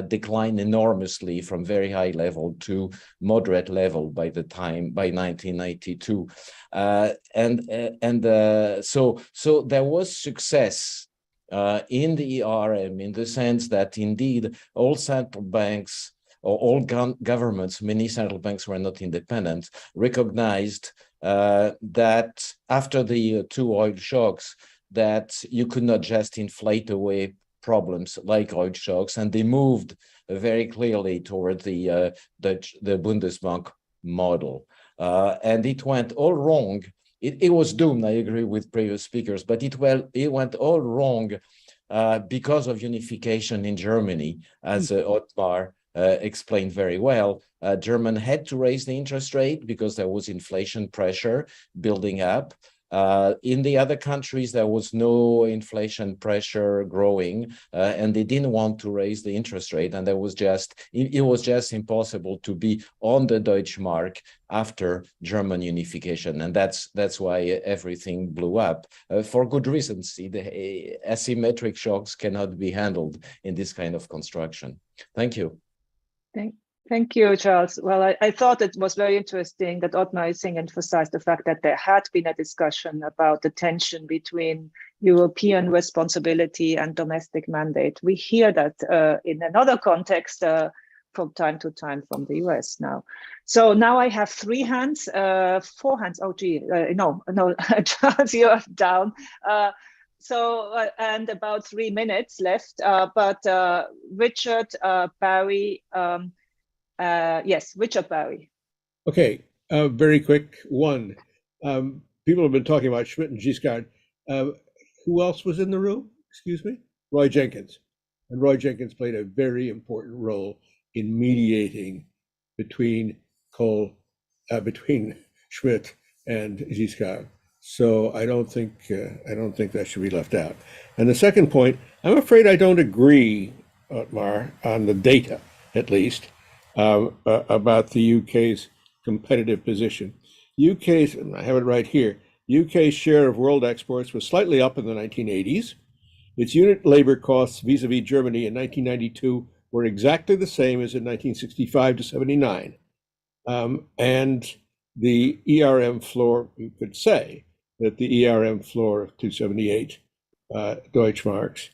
declined enormously from very high level to moderate level by 1992. So there was success in the ERM, in the sense that indeed all central banks or all governments, many central banks were not independent, recognized that after the two oil shocks, that you could not just inflate away problems like oil shocks, and they moved very clearly toward the Bundesbank model. And it went all wrong. It was doomed, I agree with previous speakers, but it went all wrong because of unification in Germany, as Otmar explained very well. Germany had to raise the interest rate because there was inflation pressure building up. In the other countries, there was no inflation pressure growing, and they didn't want to raise the interest rate, and it was just impossible to be on the Deutsche Mark after German unification, and that's why everything blew up for good reasons. The asymmetric shocks cannot be handled in this kind of construction. Thank you. Thank you, Charles. Well, I thought it was very interesting that Otmar Issing emphasized the fact that there had been a discussion about the tension between European responsibility and domestic mandate. We hear that in another context from time to time from the US now. So now I have 4 hands. Oh, gee, no, Charles, you are down. And about 3 minutes left, but Richard, Barry, yes, Richard Barry. Okay, very quick one. People have been talking about Schmidt and Giscard. Who else was in the room? Excuse me? Roy Jenkins. And Roy Jenkins played a very important role in mediating between Schmidt and Giscard. So I don't think that should be left out. And the second point, I'm afraid I don't agree, Otmar, on the data, at least, about the UK's competitive position. UK's, and I have it right here, UK's share of world exports was slightly up in the 1980s. Its unit labor costs vis-a-vis Germany in 1992 were exactly the same as in 1965 to 79. And the ERM floor, you could say that the ERM floor of 278 Deutschmarks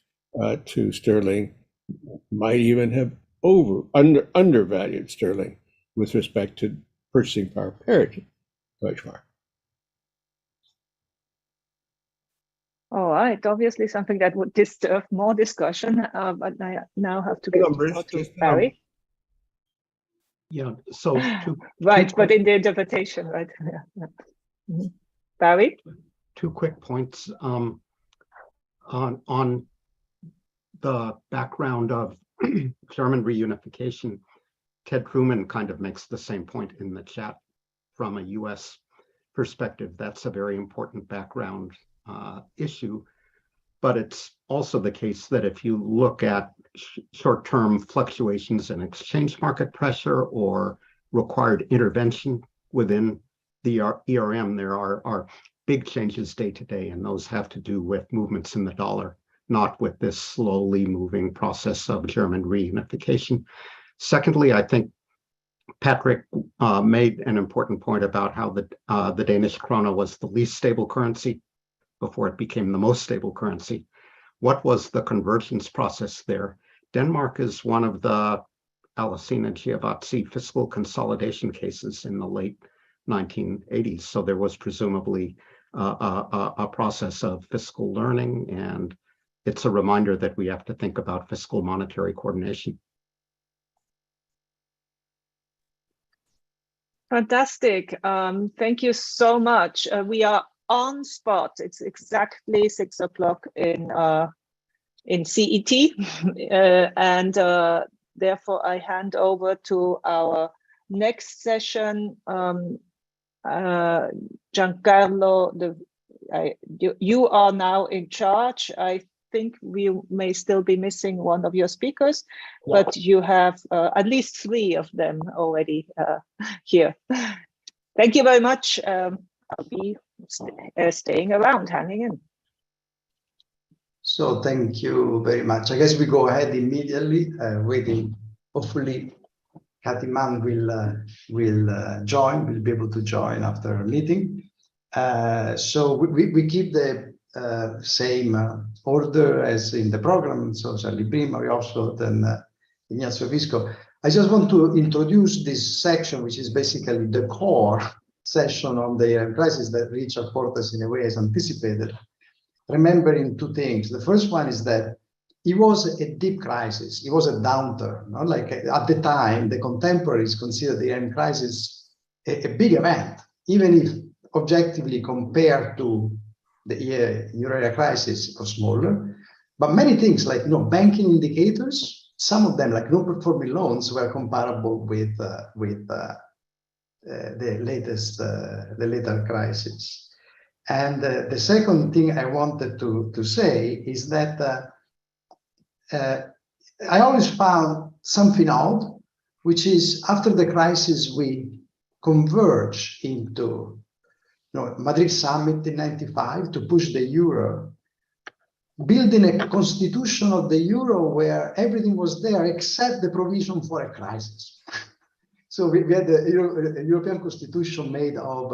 to sterling might even have undervalued sterling with respect to purchasing power parity Deutschmark. All right, obviously something that would deserve more discussion, but I now have to give to Barry. Yeah, so right, but in the interpretation, right? Yeah. Mm-hmm. Barry? 2 quick points on the background of German reunification. Ted Truman kind of makes the same point in the chat from a US perspective. That's a very important background issue, but it's also the case that if you look at short-term fluctuations in exchange market pressure or required intervention within the ERM, there are big changes day to day, and those have to do with movements in the dollar, not with this slowly moving process of German reunification. Secondly, I think Patrick made an important point about how the Danish krone was the least stable currency before it became the most stable currency. What was the convergence process there? Denmark is one of the Alesina Giavazzi fiscal consolidation cases in the late 1980s. So there was presumably a process of fiscal learning, and it's a reminder that we have to think about fiscal monetary coordination. Fantastic. Thank you so much. We are on spot. It's exactly 6 o'clock in CET, and therefore I hand over to our next session. Giancarlo, you are now in charge. I think we may still be missing one of your speakers, but you have at least 3 of them already here. Thank you very much. I'll be staying around, hanging in. So thank you very much. I guess we go ahead immediately, waiting. Hopefully, Katiman will join, will be able to join after our meeting. So we keep the same order as in the program. So Charlie Prima, we also then Ignacio Visco. I just want to introduce this section, which is basically the core session on the ERM crisis that Richard Portes in a way has anticipated. Remembering 2 things. The first one is that it was a deep crisis. It was a downturn. Not like at the time, the contemporaries considered the ERM crisis a big event, even if objectively compared to the euro area crisis, it was smaller. But many things like banking indicators, some of them like non-performing loans were comparable with the later crisis. And the second thing I wanted to say is that I always found something odd, which is after the crisis, we converge into Madrid summit in '95 to push the euro, building a constitution of the euro where everything was there except the provision for a crisis. So we had a European constitution made of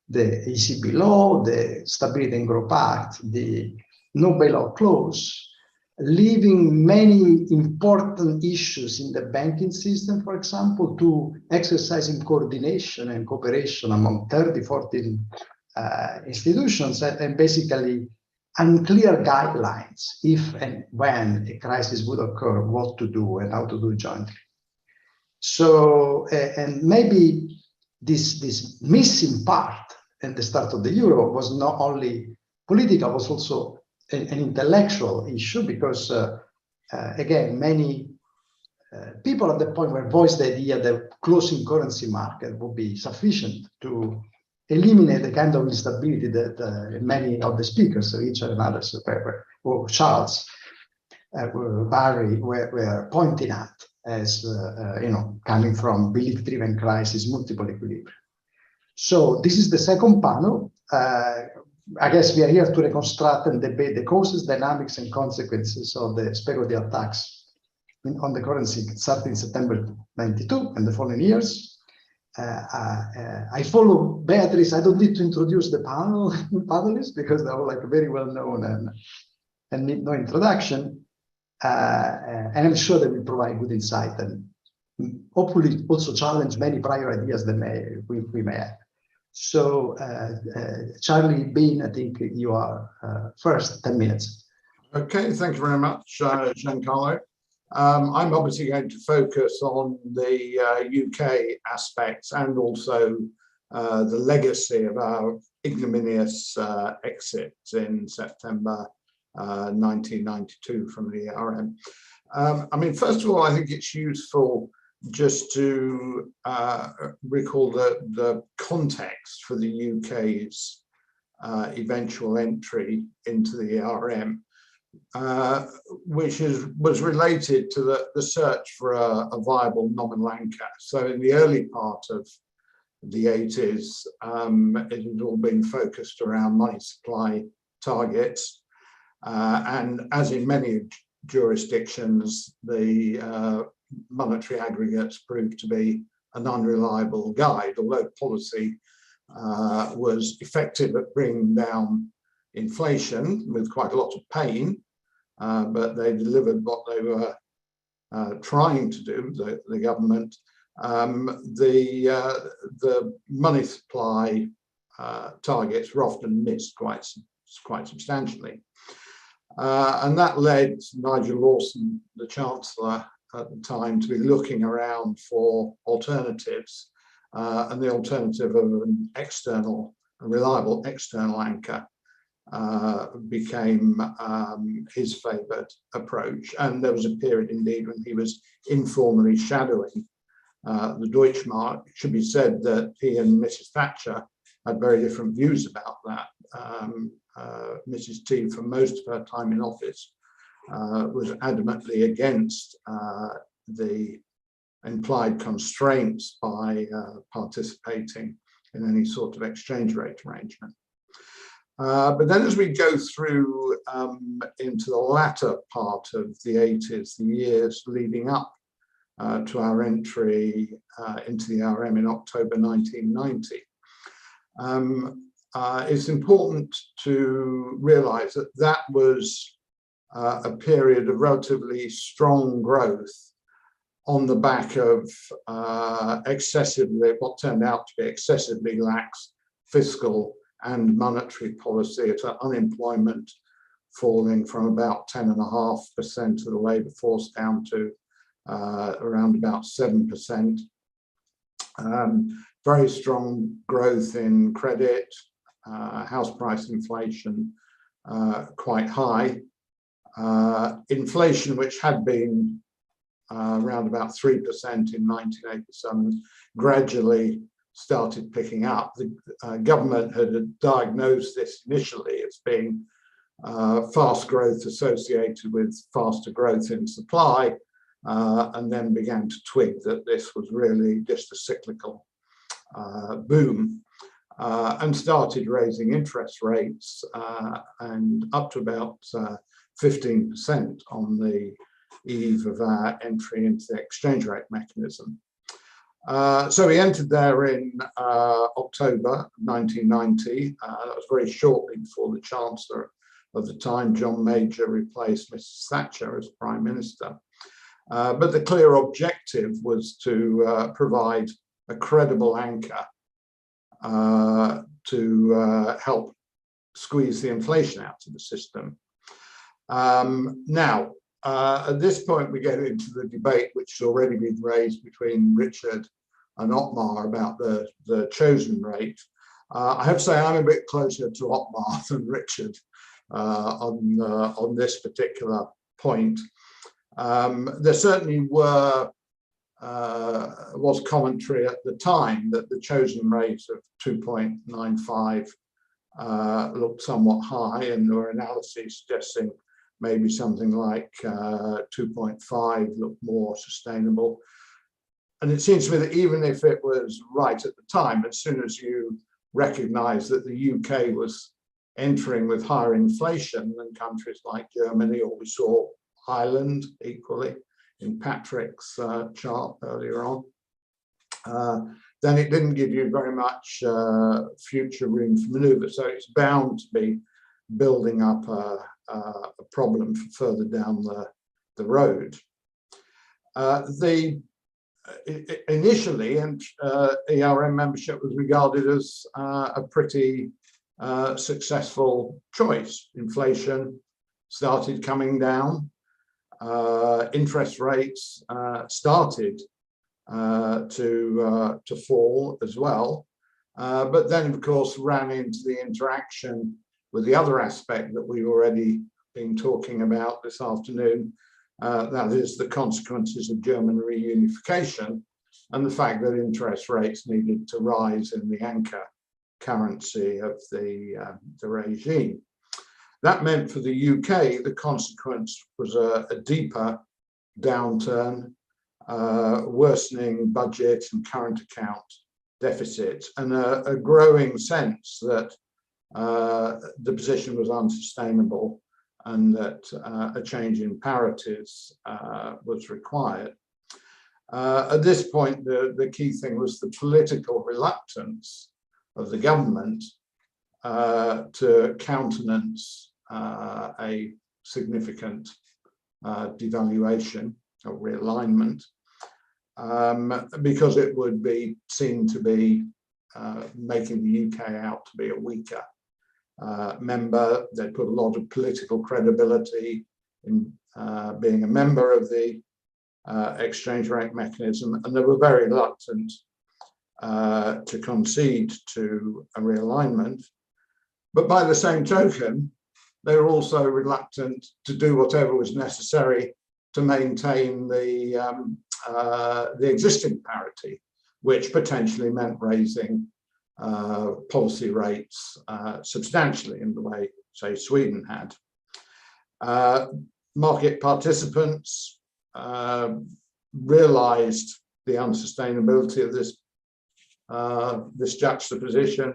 the ECB law, the Stability and Growth Pact, the no bailout clause, leaving many important issues in the banking system, for example, to exercising coordination and cooperation among 30, 40 institutions, and basically unclear guidelines if and when a crisis would occur, what to do and how to do it jointly. So, and maybe this missing part at the start of the euro was not only political, was also an intellectual issue, because again, many people at the point were voiced the idea that closing currency market would be sufficient to eliminate the kind of instability that many of the speakers, Richard and others, or Charles, Barry, were pointing at as coming from belief-driven crisis, multiple equilibrium. So this is the second panel. I guess we are here to reconstruct and debate the causes, dynamics, and consequences of the speculative attacks on the currency starting in September '92 and the following years. I follow Beatrice. I don't need to introduce the panelists because they're all like very well known and need no introduction. And I'm sure they will provide good insight and hopefully also challenge many prior ideas that we may have. So, Charlie Bean, I think you are first, 10 minutes. Okay, thank you very much, Giancarlo. I'm obviously going to focus on the UK aspects and also the legacy of our ignominious exit in September 1992 from the ERM. I mean, first of all, I think it's useful just to recall the context for the UK's eventual entry into the ERM, which was related to the search for a viable nominal anchor. So in the early part of the 80s, it had all been focused around money supply targets. And as in many jurisdictions, the monetary aggregates proved to be an unreliable guide, although policy was effective at bringing down inflation with quite a lot of pain, but they delivered what they were trying to do, the government. The money supply targets were often missed quite substantially. And that led Nigel Lawson, the Chancellor at the time, to be looking around for alternatives. And the alternative of an a reliable external anchor became his favoured approach. And there was a period indeed when he was informally shadowing the Deutschmark. It should be said that he and Mrs. Thatcher had very different views about that. Mrs. T, for most of her time in office, was adamantly against the implied constraints by participating in any sort of exchange rate arrangement. But then as we go through into the latter part of the 80s, the years leading up to our entry into the ERM in October 1990, it's important to realize that that was a period of relatively strong growth on the back of what turned out to be excessively lax fiscal and monetary policy. It's unemployment falling from about 10.5% of the labour force down to around about 7%. Very strong growth in credit, house price inflation quite high. Inflation, which had been around about 3% in 1987, gradually started picking up. The government had diagnosed this initially as being fast growth associated with faster growth in supply, and then began to twig that this was really just a cyclical boom, and started raising interest rates and up to about 15% on the eve of our entry into the exchange rate mechanism. So we entered there in October 1990. That was very shortly before the Chancellor of the time, John Major, replaced Mrs. Thatcher as Prime Minister. But the clear objective was to provide a credible anchor to help squeeze the inflation out of the system. Now, at this point, we get into the debate which has already been raised between Richard and Otmar about the chosen rate. I have to say I'm a bit closer to Otmar than Richard on this particular point. There certainly was commentary at the time that the chosen rate of 2.95 looked somewhat high, and there were analyses suggesting maybe something like 2.5 looked more sustainable. And it seems to me that even if it was right at the time, as soon as you recognize that the UK was entering with higher inflation than countries like Germany, or we saw Ireland equally in Patrick's chart earlier on, then it didn't give you very much future room for maneuver. So it's bound to be building up a problem further down the road. Initially, ERM membership was regarded as a pretty successful choice. Inflation started coming down, interest rates started to fall as well, but then of course ran into the interaction with the other aspect that we've already been talking about this afternoon, that is the consequences of German reunification and the fact that interest rates needed to rise in the anchor currency of the regime. That meant for the UK, the consequence was a deeper downturn, worsening budget and current account deficits, and a growing sense that the position was unsustainable and that a change in parities was required. At this point, the key thing was the political reluctance of the government to countenance a significant devaluation or realignment, because it would be seen to be making the UK out to be a weaker member. They put a lot of political credibility in being a member of the exchange rate mechanism, and they were very reluctant to concede to a realignment. But by the same token, they were also reluctant to do whatever was necessary to maintain the existing parity, which potentially meant raising policy rates substantially in the way, say, Sweden had. market participants realized the unsustainability of this juxtaposition,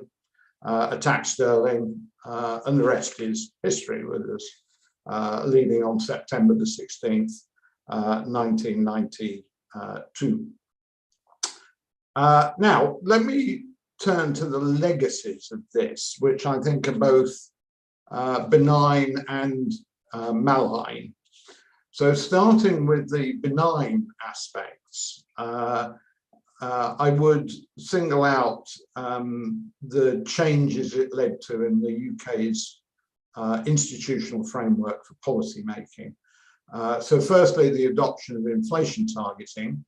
attacked sterling, and the rest is history, with us leaving on September the 16th, 1992. Now, let me turn to the legacies of this, which I think are both benign and malign. So starting with the benign aspects, I would single out the changes it led to in the UK's institutional framework for policy making. So firstly, the adoption of inflation targeting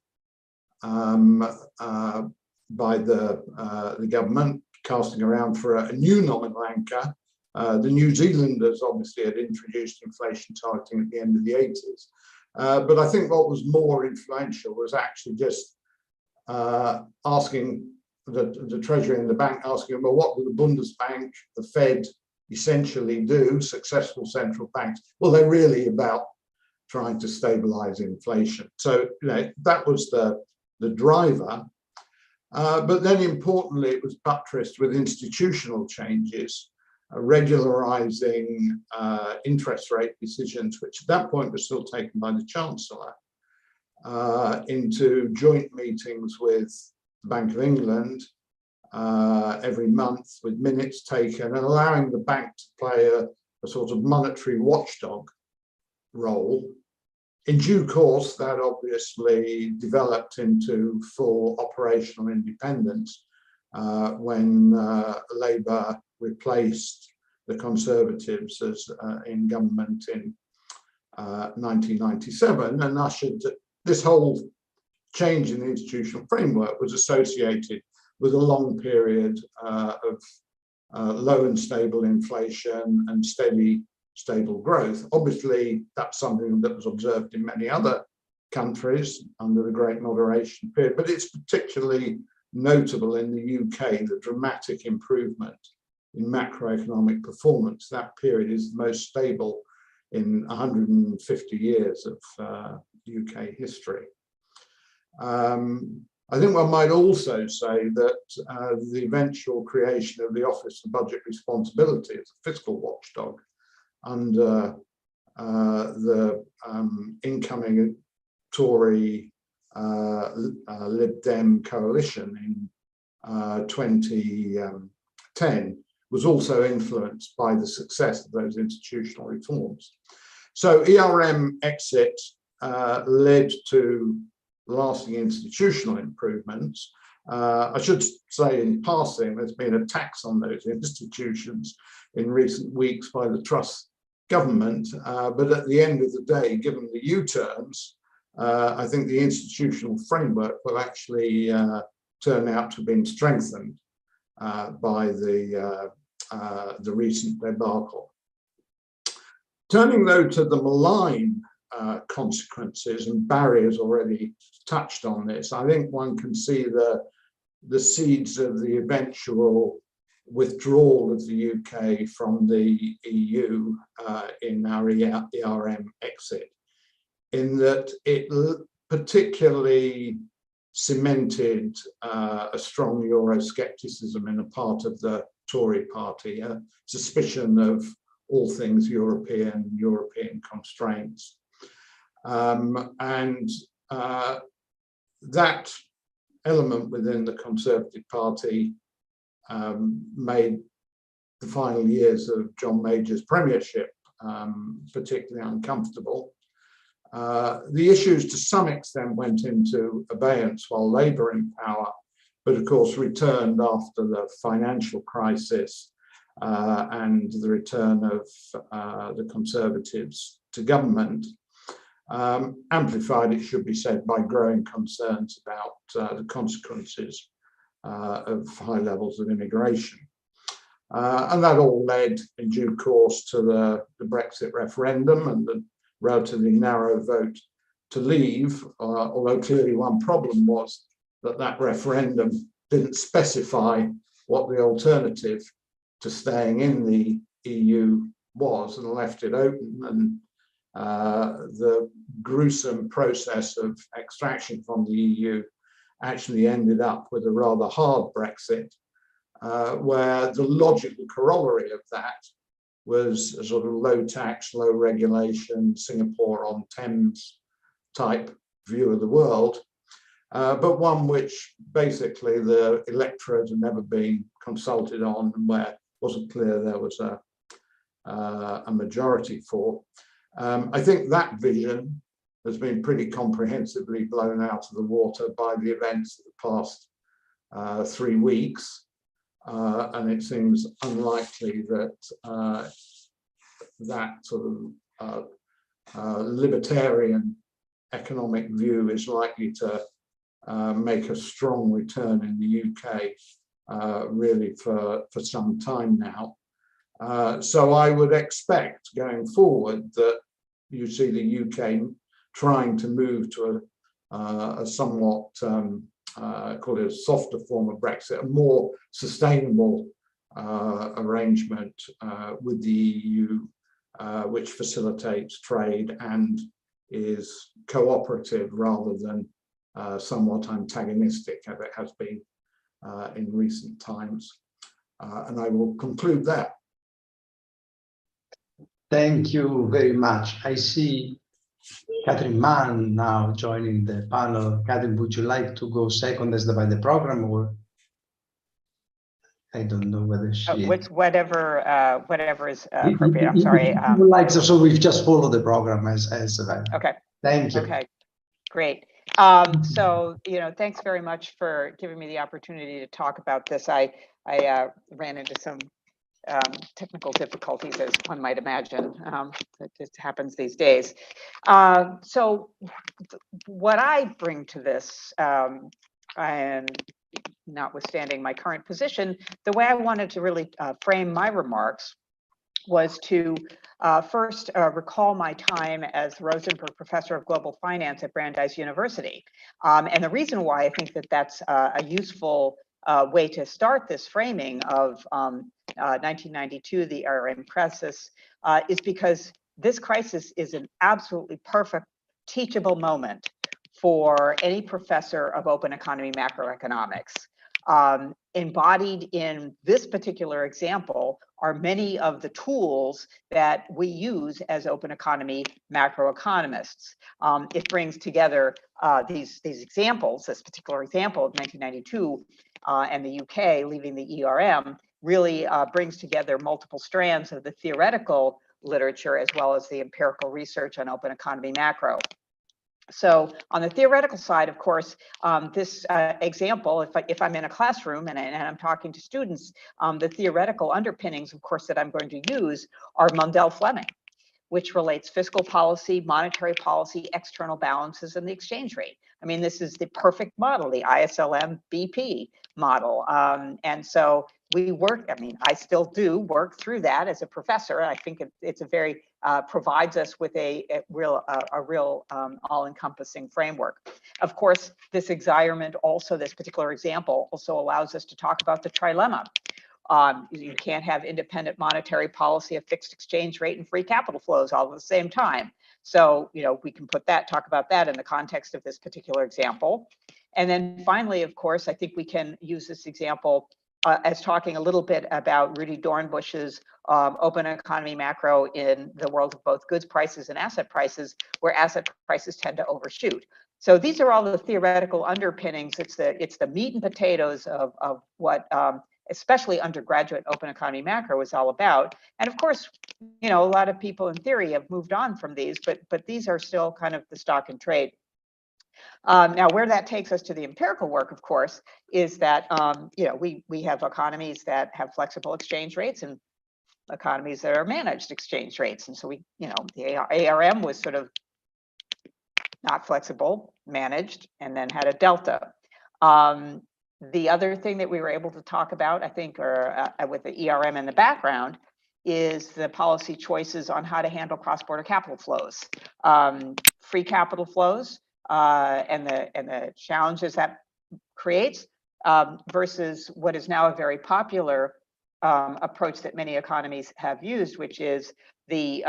by the government, casting around for a new nominal anchor. The New Zealanders obviously had introduced inflation targeting at the end of the 80s. But I think what was more influential was actually just asking the Treasury and the bank, asking, well, what will the Bundesbank, the Fed, essentially do, successful central banks? Well, they're really about trying to stabilize inflation. So, you know, that was the driver. But then importantly, it was buttressed with institutional changes, regularizing interest rate decisions, which at that point were still taken by the Chancellor, into joint meetings with the Bank of England every month, with minutes taken, and allowing the bank to play a sort of monetary watchdog role. In due course, that obviously developed into full operational independence when Labour replaced the Conservatives as in government in 1997, and ushered this whole change in the institutional framework was associated with a long period of low and stable inflation and steady, stable growth. Obviously, that's something that was observed in many other countries under the Great Moderation period, but it's particularly notable in the UK, the dramatic improvement in macroeconomic performance. That period is the most stable in 150 years of UK history. I think one might also say that the eventual creation of the Office for Budget Responsibility as a fiscal watchdog under the incoming Tory Lib Dem coalition in 2010 was also influenced by the success of those institutional reforms. So ERM exit led to lasting institutional improvements. I should say in passing, there's been attacks on those institutions in recent weeks by the Truss government, but at the end of the day, given the U-turns, I think the institutional framework will actually turn out to have been strengthened by the recent debacle. Turning though to the malign consequences, and Barry has already touched on this, I think one can see the seeds of the eventual withdrawal of the UK from the EU in our ERM exit, in that it particularly cemented a strong Euroscepticism in a part of the Tory party, a suspicion of all things European constraints. And that element within the Conservative Party made the final years of John Major's premiership particularly uncomfortable. The issues to some extent went into abeyance while Labour in power, but of course returned after the financial crisis and the return of the Conservatives to government, amplified, it should be said, by growing concerns about the consequences of high levels of immigration. And that all led in due course to the Brexit referendum and the relatively narrow vote to leave, although clearly one problem was that that referendum didn't specify what the alternative to staying in the EU was, and left it open. the gruesome process of extraction from the EU actually ended up with a rather hard Brexit, where the logical corollary of that was a sort of low tax, low regulation, Singapore on Thames type view of the world, but one which basically the electorate had never been consulted on and where it wasn't clear there was a majority for. I think that vision has been pretty comprehensively blown out of the water by the events of the past 3 weeks. And it seems unlikely that that sort of libertarian economic view is likely to make a strong return in the UK really for some time now. So I would expect going forward that you see the UK trying to move to a somewhat call it a softer form of Brexit, a more sustainable arrangement with the EU, which facilitates trade and is cooperative rather than somewhat antagonistic as it has been in recent times. And I will conclude there. Thank you very much. I see Catherine Mann now joining the panel. Catherine, would you like to go second as by the program, or I don't know whether she whatever is appropriate. I'm sorry. Like so we've just followed the program as okay. Thank you. Okay, great. So thanks very much for giving me the opportunity to talk about this. I ran into some technical difficulties, as one might imagine. It just happens these days. So what I bring to this, and notwithstanding my current position, the way I wanted to really frame my remarks was to first recall my time as Rosenberg Professor of Global Finance at Brandeis University. And the reason why I think that that's a useful way to start this framing of 1992, the ERM crisis, is because this crisis is an absolutely perfect teachable moment for any professor of open economy macroeconomics. Embodied in this particular example are many of the tools that we use as open economy macroeconomists. It brings together these examples, this particular example of 1992 and the UK leaving the ERM really brings together multiple strands of the theoretical literature as well as the empirical research on open economy macro. So on the theoretical side, of course, this example, if I'm in a classroom and I'm talking to students, the theoretical underpinnings, of course, that I'm going to use are Mundell-Fleming, which relates fiscal policy, monetary policy, external balances, and the exchange rate. I mean, this is the perfect model, the ISLM BP model. And so we work, I mean, I still do work through that as a professor. I think it's a very, provides us with a real all-encompassing framework. Of course, this environment also, this particular example also allows us to talk about the trilemma. You can't have independent monetary policy, a fixed exchange rate, and free capital flows all at the same time. So, we can talk about that in the context of this particular example. And then finally, of course, I think we can use this example as talking a little bit about Rudy Dornbusch's open economy macro in the world of both goods prices and asset prices, where asset prices tend to overshoot. So these are all the theoretical underpinnings. It's the meat and potatoes of what especially undergraduate open economy macro is all about. And of course, a lot of people in theory have moved on from these, but these are still kind of the stock and trade. Now, where that takes us to the empirical work, of course, is that we have economies that have flexible exchange rates and economies that are managed exchange rates. And so the ARM was sort of not flexible, managed, and then had a delta. The other thing that we were able to talk about, I think, or with the ERM in the background, is the policy choices on how to handle cross-border capital flows, free capital flows, and the challenges that creates versus what is now a very popular approach that many economies have used, which is the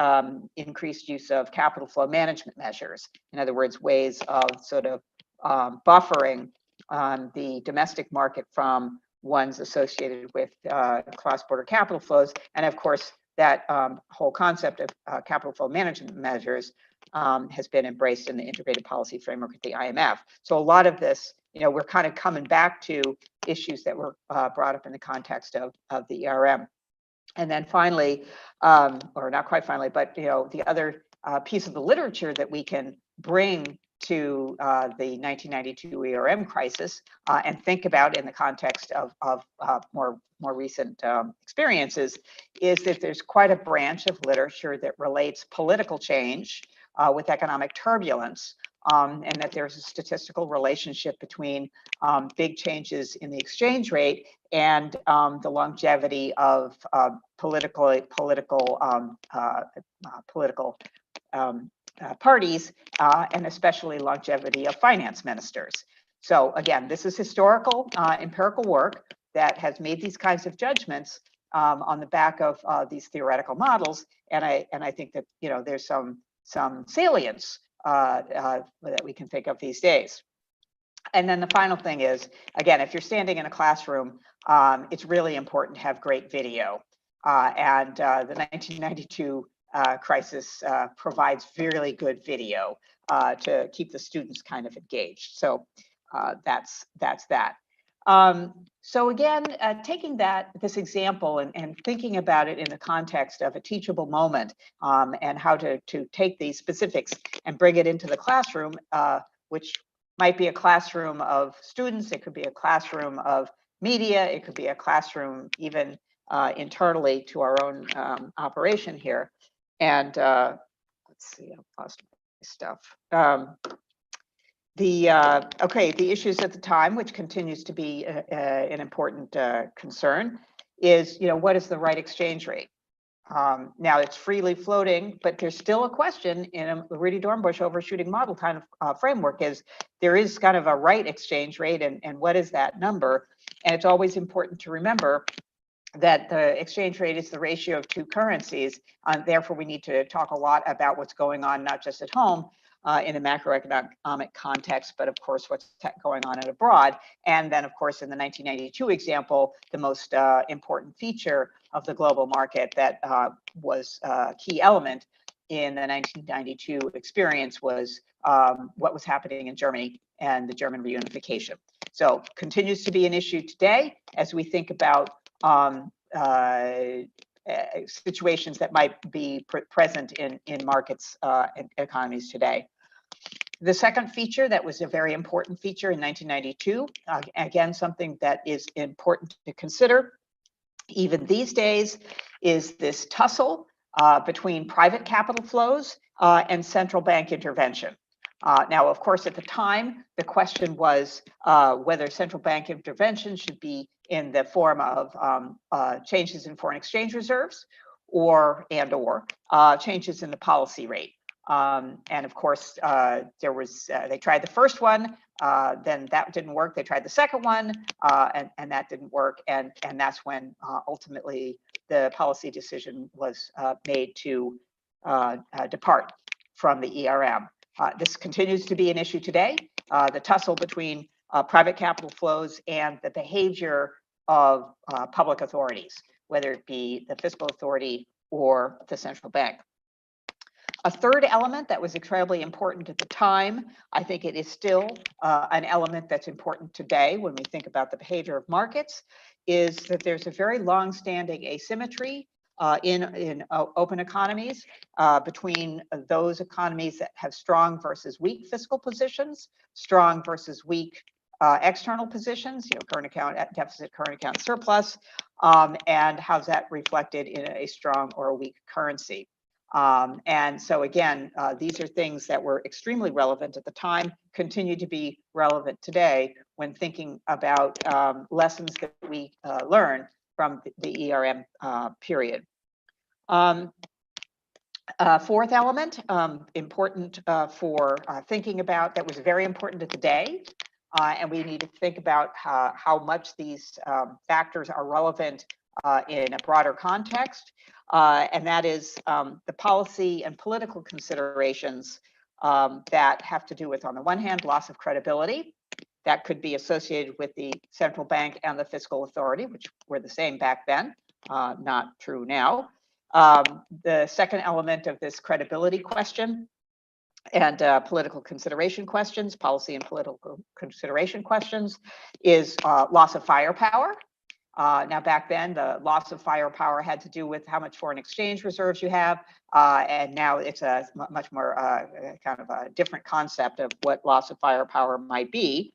increased use of capital flow management measures. In other words, ways of sort of buffering the domestic market from ones associated with cross-border capital flows. And of course, that whole concept of capital flow management measures has been embraced in the integrated policy framework at the IMF. So a lot of this, we're kind of coming back to issues that were brought up in the context of the ERM. And then finally, or not quite finally, but the other piece of the literature that we can bring to the 1992 ERM crisis and think about in the context of more recent experiences is that there's quite a branch of literature that relates political change with economic turbulence, and that there's a statistical relationship between big changes in the exchange rate and the longevity of political parties, and especially longevity of finance ministers. So again, this is historical, empirical work that has made these kinds of judgments on the back of these theoretical models, and I think that there's some salience that we can think of these days. And then the final thing is, again, if you're standing in a classroom, it's really important to have great video. And the 1992 crisis provides really good video to keep the students kind of engaged. So that's that. So again, taking this example and thinking about it in the context of a teachable moment, and how to take these specifics and bring it into the classroom, which might be a classroom of students, it could be a classroom of media, it could be a classroom even internally to our own operation here. And let's see, I've lost my stuff. The issues at the time, which continues to be an important concern, is what is the right exchange rate? Now it's freely floating, but there's still a question in the Rudy Dornbush overshooting model kind of framework is there is kind of a right exchange rate, and what is that number? And it's always important to remember that the exchange rate is the ratio of two currencies. Therefore, we need to talk a lot about what's going on, not just at home in a macroeconomic context, but of course, what's going on abroad. And then, of course, in the 1992 example, the most important feature of the global market that was a key element in the 1992 experience was what was happening in Germany and the German reunification. So continues to be an issue today as we think about situations that might be present in markets and economies today. The second feature that was a very important feature in 1992, again, something that is important to consider even these days, is this tussle between private capital flows and central bank intervention. Now, of course, at the time, the question was whether central bank intervention should be in the form of changes in foreign exchange reserves or changes in the policy rate. And of course, they tried the first one, then that didn't work. They tried the second one, and that didn't work. And that's when ultimately the policy decision was made to depart from the ERM. This continues to be an issue today, the tussle between private capital flows and the behavior of public authorities, whether it be the fiscal authority or the central bank. A third element that was incredibly important at the time, I think it is still an element that's important today when we think about the behavior of markets, is that there's a very long-standing asymmetry in open economies between those economies that have strong versus weak fiscal positions, strong versus weak external positions, current account deficit, current account surplus, and how's that reflected in a strong or a weak currency. And so again, these are things that were extremely relevant at the time, continue to be relevant today when thinking about lessons that we learn from the ERM period. Fourth element, important for thinking about, that was very important to today, and we need to think about how much these factors are relevant in a broader context, and that is the policy and political considerations that have to do with, on the one hand, loss of credibility that could be associated with the central bank and the fiscal authority, which were the same back then, not true now. The second element of this credibility question and political consideration questions, policy and political consideration questions, is loss of firepower. Now, back then, the loss of firepower had to do with how much foreign exchange reserves you have, and now it's a much more kind of a different concept of what loss of firepower might be.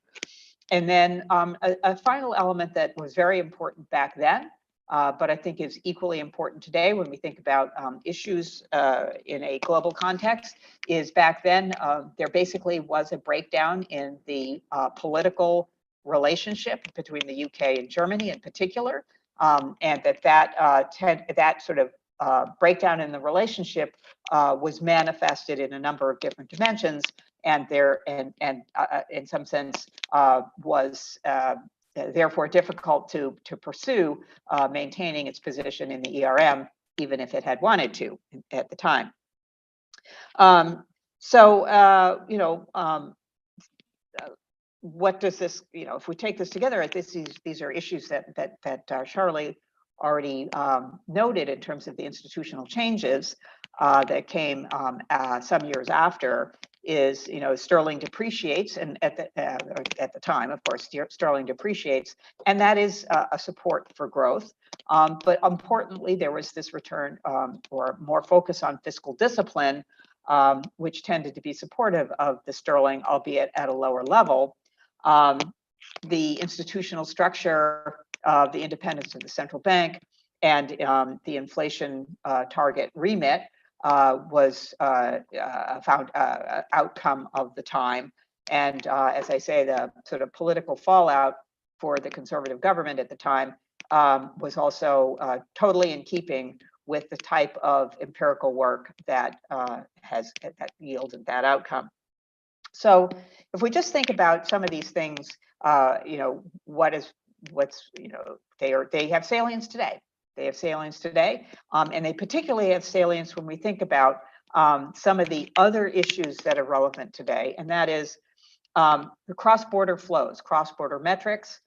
And then a final element that was very important back then, but I think is equally important today when we think about issues in a global context, is back then there basically was a breakdown in the political relationship between the UK and Germany in particular, and that sort of breakdown in the relationship was manifested in a number of different dimensions, and in some sense was therefore difficult to pursue maintaining its position in the ERM, even if it had wanted to at the time. What does this, if we take this together, these are issues that Charlie already noted in terms of the institutional changes that came some years after. Is sterling depreciates, and at the time, of course, sterling depreciates, and that is a support for growth. But importantly, there was this return or more focus on fiscal discipline, which tended to be supportive of the sterling, albeit at a lower level. The institutional structure, the independence of the central bank, and the inflation target remit was found outcome of the time. And as I say, the sort of political fallout for the conservative government at the time was also totally in keeping with the type of empirical work that that yielded that outcome. So if we just think about some of these things, they have salience today. They have salience today, and they particularly have salience when we think about some of the other issues that are relevant today, and that is the cross-border flows, cross-border metrics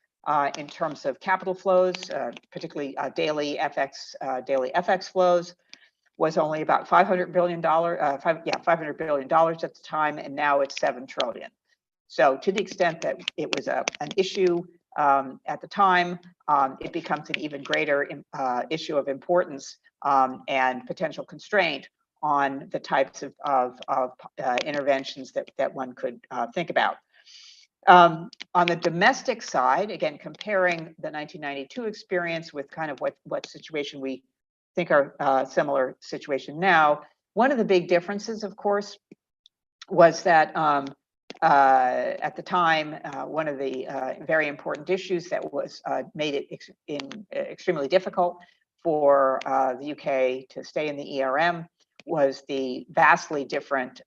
in terms of capital flows, particularly daily FX flows, was only about $500 billion, $500 billion at the time, and now it's $7 trillion. So to the extent that it was an issue at the time, it becomes an even greater issue of importance and potential constraint on the types of interventions that one could think about. On the domestic side, again, comparing the 1992 experience with kind of what situation we think are similar situation now, one of the big differences, of course, was that at the time, one of the very important issues that was made it extremely difficult for the UK to stay in the ERM was the vastly different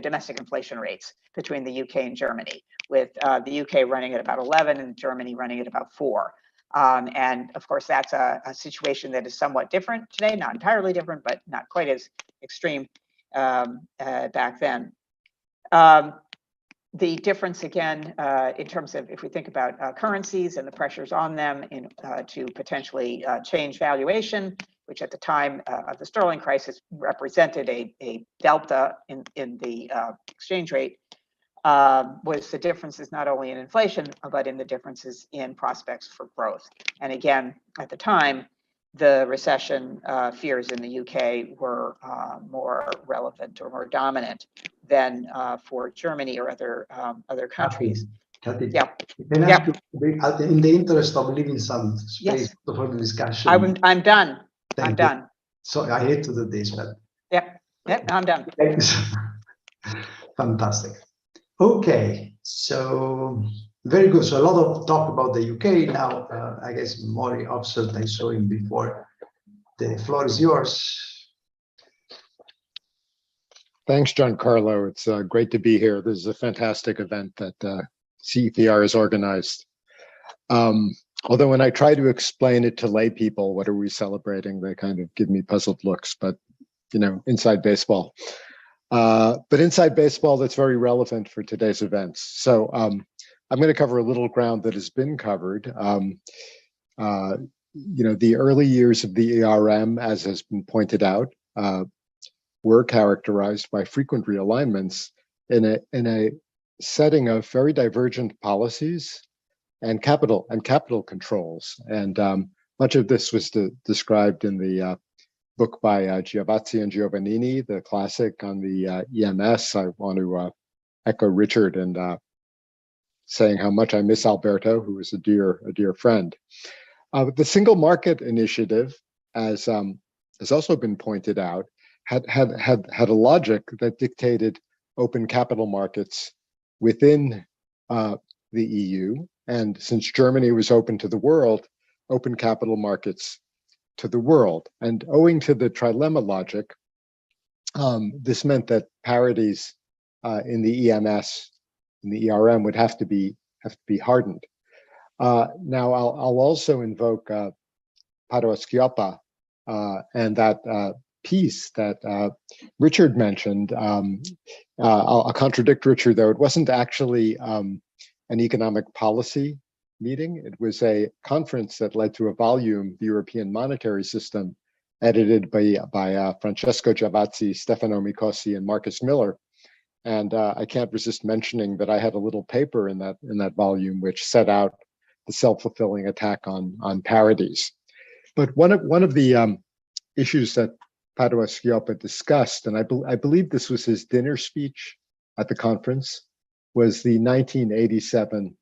domestic inflation rates between the UK and Germany, with the UK running at about 11 and Germany running at about 4. And of course, that's a situation that is somewhat different today, not entirely different, but not quite as extreme back then. The difference, again, in terms of if we think about currencies and the pressures on them to potentially change valuation, which at the time of the sterling crisis represented a delta in the exchange rate, was the differences not only in inflation, but in the differences in prospects for growth. And again, at the time, the recession fears in the UK were more relevant or more dominant than for Germany or other countries. Kathy, yeah. In the interest of leaving some space for the discussion. I'm done. I'm done. So I hate to do this, but yeah, I'm done. Fantastic. Okay, so very good. So a lot of talk about the UK now. I guess Maury Obselt, I saw him before. The floor is yours. Thanks, Giancarlo. It's great to be here. This is a fantastic event that CEPR has organized. Although when I try to explain it to lay people, what are we celebrating? They kind of give me puzzled looks, but you know, inside baseball. But inside baseball, that's very relevant for today's events. So I'm going to cover a little ground that has been covered. You know, the early years of the ERM, as has been pointed out, were characterized by frequent realignments in a setting of very divergent policies and capital controls. And much of this was described in the book by Giavazzi and Giovannini, the classic on the EMS. I want to echo Richard and saying how much I miss Alberto, who was a dear friend. The single market initiative, as has also been pointed out, had a logic that dictated open capital markets within the EU. And since Germany was open to the world, open capital markets to the world. And owing to the trilemma logic, this meant that parities in the EMS, in the ERM, would have to be hardened. Now, I'll also invoke Padua Schioppa and that piece that Richard mentioned. I'll contradict Richard, though. It wasn't actually an economic policy meeting. It was a conference that led to a volume, The European Monetary System, edited by Francesco Giavazzi, Stefano Micosi, and Marcus Miller. And I can't resist mentioning that I had a little paper in that volume which set out the self-fulfilling attack on parities. But one of the issues that Padua Schioppa discussed, and I believe this was his dinner speech at the conference, was the 1987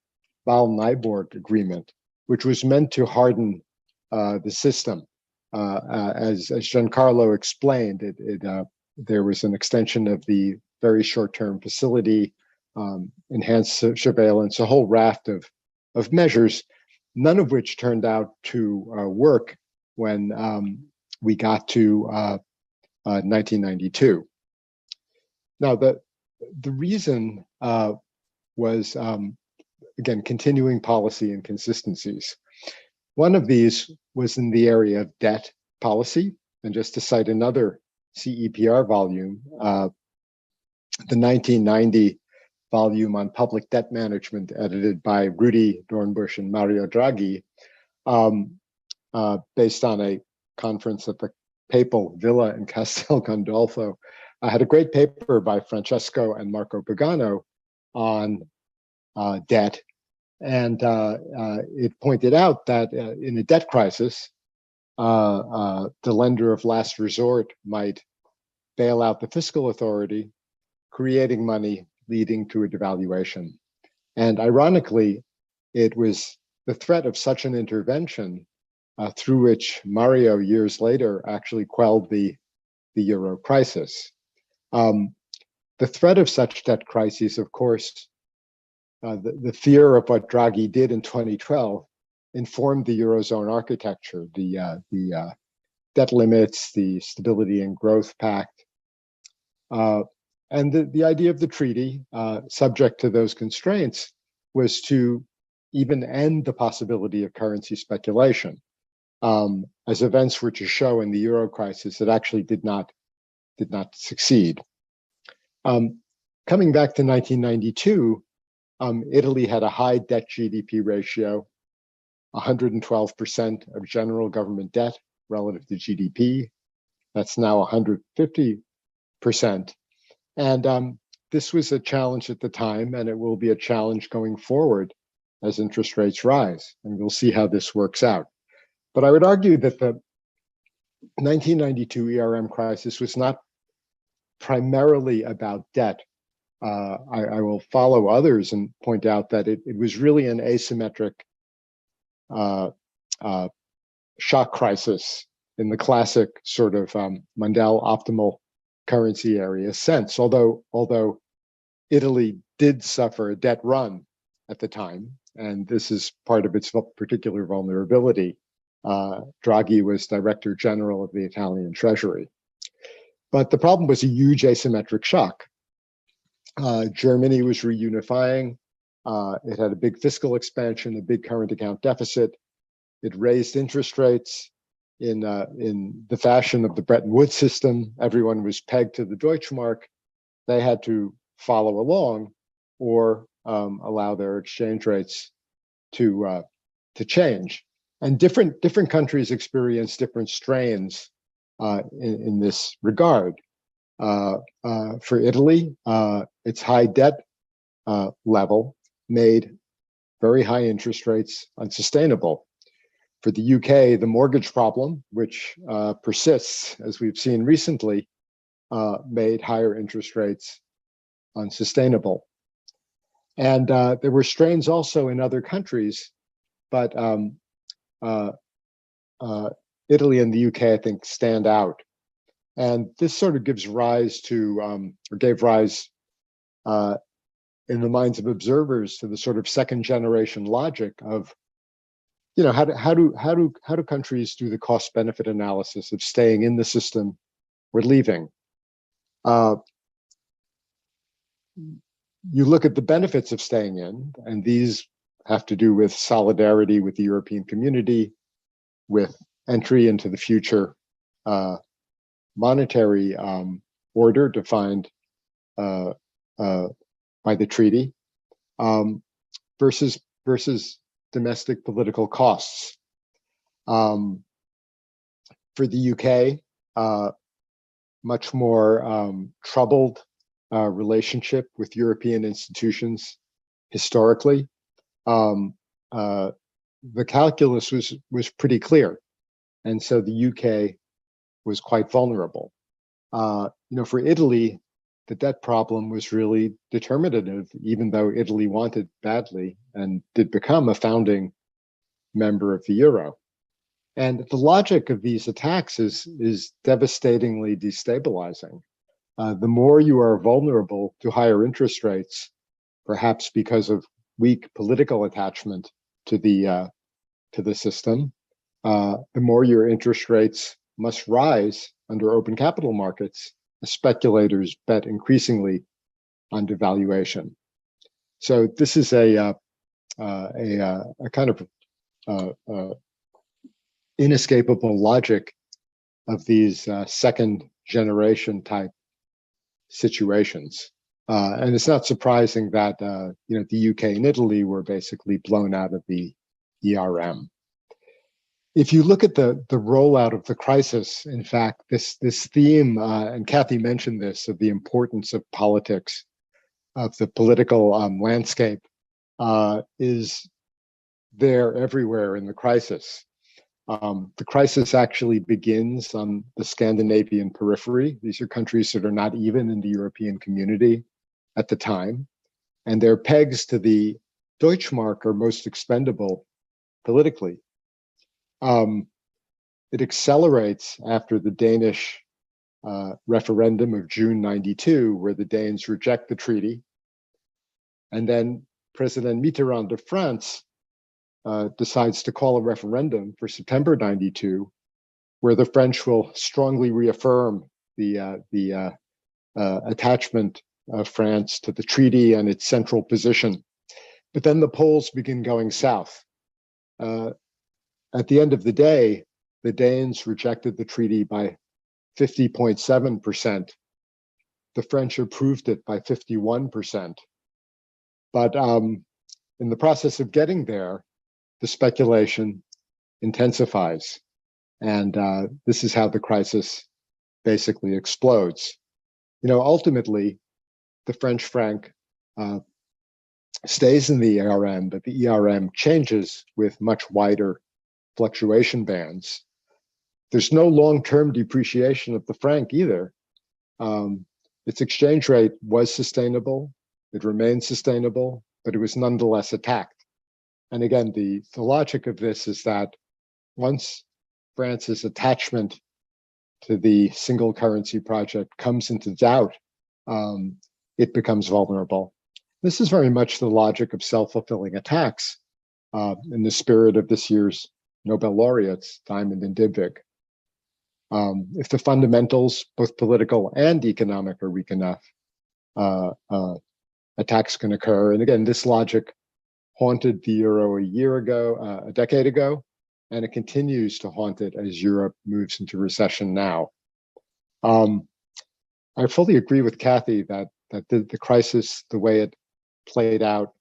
Wahl-Nyborg Agreement, which was meant to harden the system. As Giancarlo explained, there was an extension of the very short-term facility, enhanced surveillance, a whole raft of measures, none of which turned out to work when we got to 1992. Now, the reason was, again, continuing policy inconsistencies. One of these was in the area of debt policy. And just to cite another CEPR volume, the 1990 volume on public debt management, edited by Rudy Dornbusch and Mario Draghi, based on a conference at the Papal Villa in Castel Gandolfo. I had a great paper by Francesco and Marco Pagano on debt. And it pointed out that in a debt crisis, the lender of last resort might bail out the fiscal authority, creating money, leading to a devaluation. And ironically, it was the threat of such an intervention through which Mario, years later, actually quelled the euro crisis. The threat of such debt crises, of course, the fear of what Draghi did in 2012 informed the Eurozone architecture, the debt limits, the Stability and Growth Pact, and the idea of the treaty, subject to those constraints, was to even end the possibility of currency speculation. As events were to show in the euro crisis, it actually did not succeed. Coming back to 1992, Italy had a high debt GDP ratio, 112% of general government debt relative to GDP. That's now 150%. And this was a challenge at the time, and it will be a challenge going forward as interest rates rise. And we'll see how this works out. But I would argue that the 1992 ERM crisis was not primarily about debt. I will follow others and point out that it was really an asymmetric shock crisis in the classic sort of Mundell optimal currency area sense. Although Italy did suffer a debt run at the time, and this is part of its particular vulnerability. Draghi was Director General of the Italian Treasury. But the problem was a huge asymmetric shock. Germany was reunifying. It had a big fiscal expansion, a big current account deficit. It raised interest rates in the fashion of the Bretton Woods system. Everyone was pegged to the Deutschmark. They had to follow along or allow their exchange rates to change. And different countries experience different strains in this regard. For Italy, its high debt level made very high interest rates unsustainable. For the UK, the mortgage problem, which persists, as we've seen recently, made higher interest rates unsustainable. And there were strains also in other countries, but Italy and the UK, I think, stand out. And this sort of gives rise to, or gave rise in the minds of observers to the sort of second generation logic of, you know, how do countries do the cost benefit analysis of staying in the system or leaving? You look at the benefits of staying in, and these have to do with solidarity with the European community, with entry into the future monetary order defined by the treaty, versus domestic political costs. For the UK, much more troubled relationship with European institutions historically. The calculus was pretty clear, and so the UK was quite vulnerable. You know, for Italy, the debt problem was really determinative, even though Italy wanted badly and did become a founding member of the euro. And the logic of these attacks is devastatingly destabilizing. The more you are vulnerable to higher interest rates, perhaps because of weak political attachment to the system, the more your interest rates must rise under open capital markets, as speculators bet increasingly on devaluation. So this is a kind of inescapable logic of these second generation type situations. And it's not surprising that you know, the UK and Italy were basically blown out of the ERM. If you look at the rollout of the crisis, in fact, this theme, and Kathy mentioned this, of the importance of politics, of the political landscape, is there everywhere in the crisis. The crisis actually begins on the Scandinavian periphery. These are countries that are not even in the European community at the time, and their pegs to the Deutschmark are most expendable politically. It accelerates after the Danish referendum of June '92, where the Danes reject the treaty. And then President Mitterrand of France decides to call a referendum for September '92, where the French will strongly reaffirm the attachment of France to the treaty and its central position. But then the polls begin going south. At the end of the day, the Danes rejected the treaty by 50.7%. The French approved it by 51%. But in the process of getting there, the speculation intensifies. And this is how the crisis basically explodes. You know, ultimately, the French franc stays in the ERM, but the ERM changes with much wider fluctuation bands. There's no long-term depreciation of the franc either. Its exchange rate was sustainable, it remained sustainable, but it was nonetheless attacked. And again, the logic of this is that once France's attachment to the single currency project comes into doubt, it becomes vulnerable. This is very much the logic of self-fulfilling attacks in the spirit of this year's Nobel laureates, Diamond and Dybvig. If the fundamentals, both political and economic, are weak enough, attacks can occur. And again, this logic haunted the euro a decade ago. and it continues to haunt it as Europe moves into recession now. I fully agree with Kathy that the crisis, the way it played out,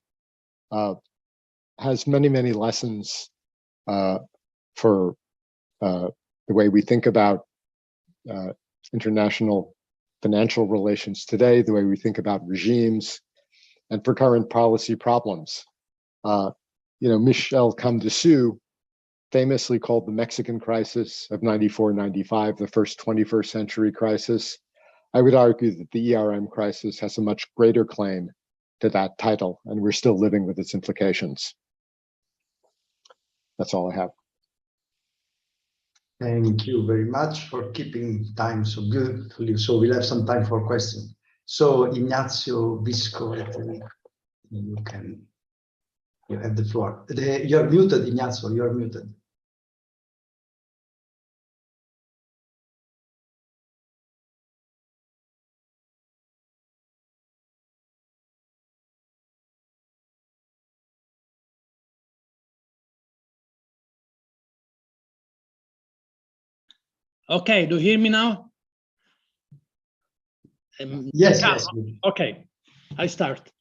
has many, many lessons for the way we think about international financial relations today, the way we think about regimes, and for current policy problems. Michel Camdessus famously called the Mexican crisis of 94-95 the first 21st century crisis. I would argue that the ERM crisis has a much greater claim to that title, and we're still living with its implications. That's all I have. Thank you very much for keeping time so beautifully. So we'll have some time for questions. So Ignacio Visco, you have the floor. You're muted, Ignacio, you're muted. Okay, do you hear me now? Yes, yes. Okay, I start.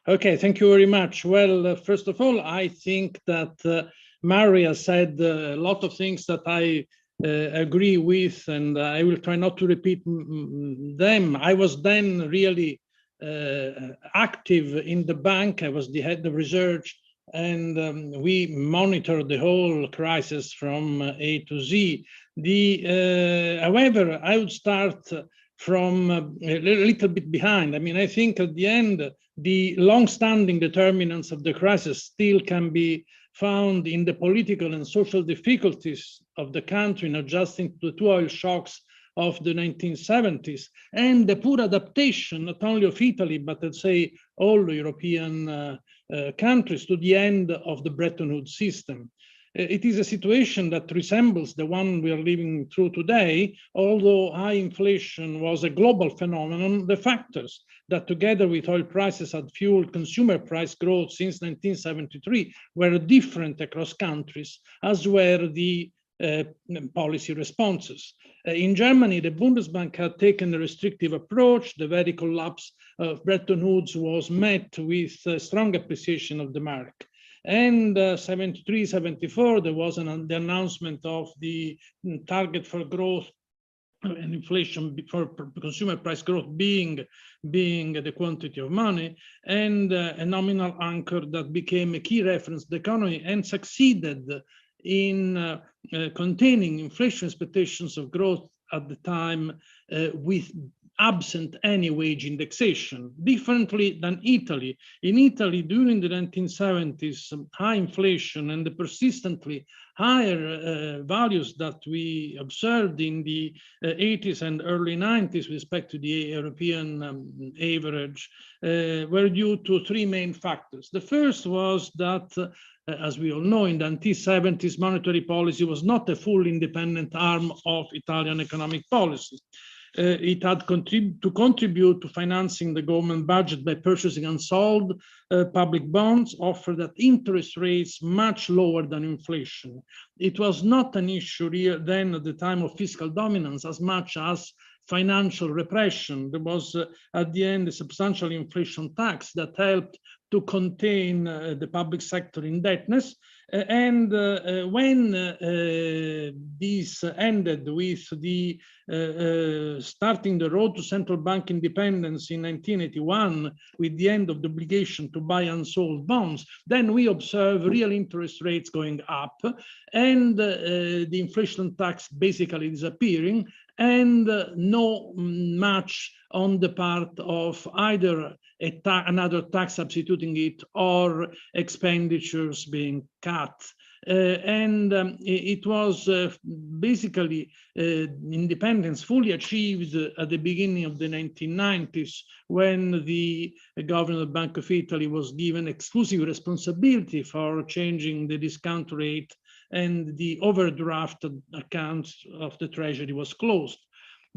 Okay, thank you very much. Well, first of all, I think that Maria said a lot of things that I agree with, and I will try not to repeat them. I was then really active in the bank. I was the head of research, and we monitored the whole crisis from A to Z. However, I would start from a little bit behind. I mean, I think at the end, the long-standing determinants of the crisis still can be found in the political and social difficulties of the country in adjusting to the two oil shocks of the 1970s, and the poor adaptation, not only of Italy, but let's say all European countries to the end of the Bretton Woods system. It is a situation that resembles the one we are living through today. Although high inflation was a global phenomenon, the factors that together with oil prices had fueled consumer price growth since 1973 were different across countries, as were the policy responses. In Germany, the Bundesbank had taken a restrictive approach. The very collapse of Bretton Woods was met with strong appreciation of the mark. And 73, 74, there was the announcement of the target for growth and inflation for consumer price growth being the quantity of money, and a nominal anchor that became a key reference to the economy and succeeded in containing inflation expectations of growth at the time with absent any wage indexation, differently than Italy. In Italy, during the 1970s, high inflation and the persistently higher values that we observed in the 80s and early 90s with respect to the European average were due to three main factors. The first was that, as we all know, in the 1970s, monetary policy was not a full independent arm of Italian economic policy. It had to contribute to financing the government budget by purchasing unsold public bonds offered at interest rates much lower than inflation. It was not an issue then at the time of fiscal dominance as much as financial repression. There was at the end a substantial inflation tax that helped to contain the public sector indebtedness. And when this ended with the starting the road to central bank independence in 1981, with the end of the obligation to buy unsold bonds, then we observe real interest rates going up and the inflation tax basically disappearing, and no match on the part of either another tax substituting it or expenditures being cut. It was basically independence fully achieved at the beginning of the 1990s, when the governor of the Bank of Italy was given exclusive responsibility for changing the discount rate, and the overdraft account of the Treasury was closed.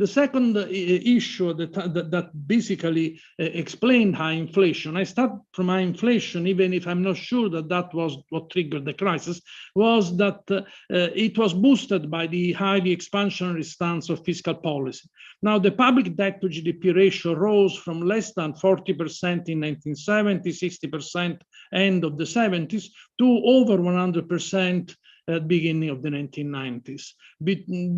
The second issue that basically explained high inflation, I start from high inflation, even if I'm not sure that that was what triggered the crisis, was that it was boosted by the highly expansionary stance of fiscal policy. Now, the public debt to GDP ratio rose from less than 40% in 1970, 60% end of the 70s, to over 100% at the beginning of the 1990s.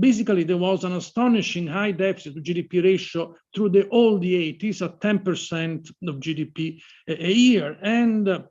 Basically, there was an astonishing high deficit to GDP ratio through all the 80s at 10% of GDP a year. And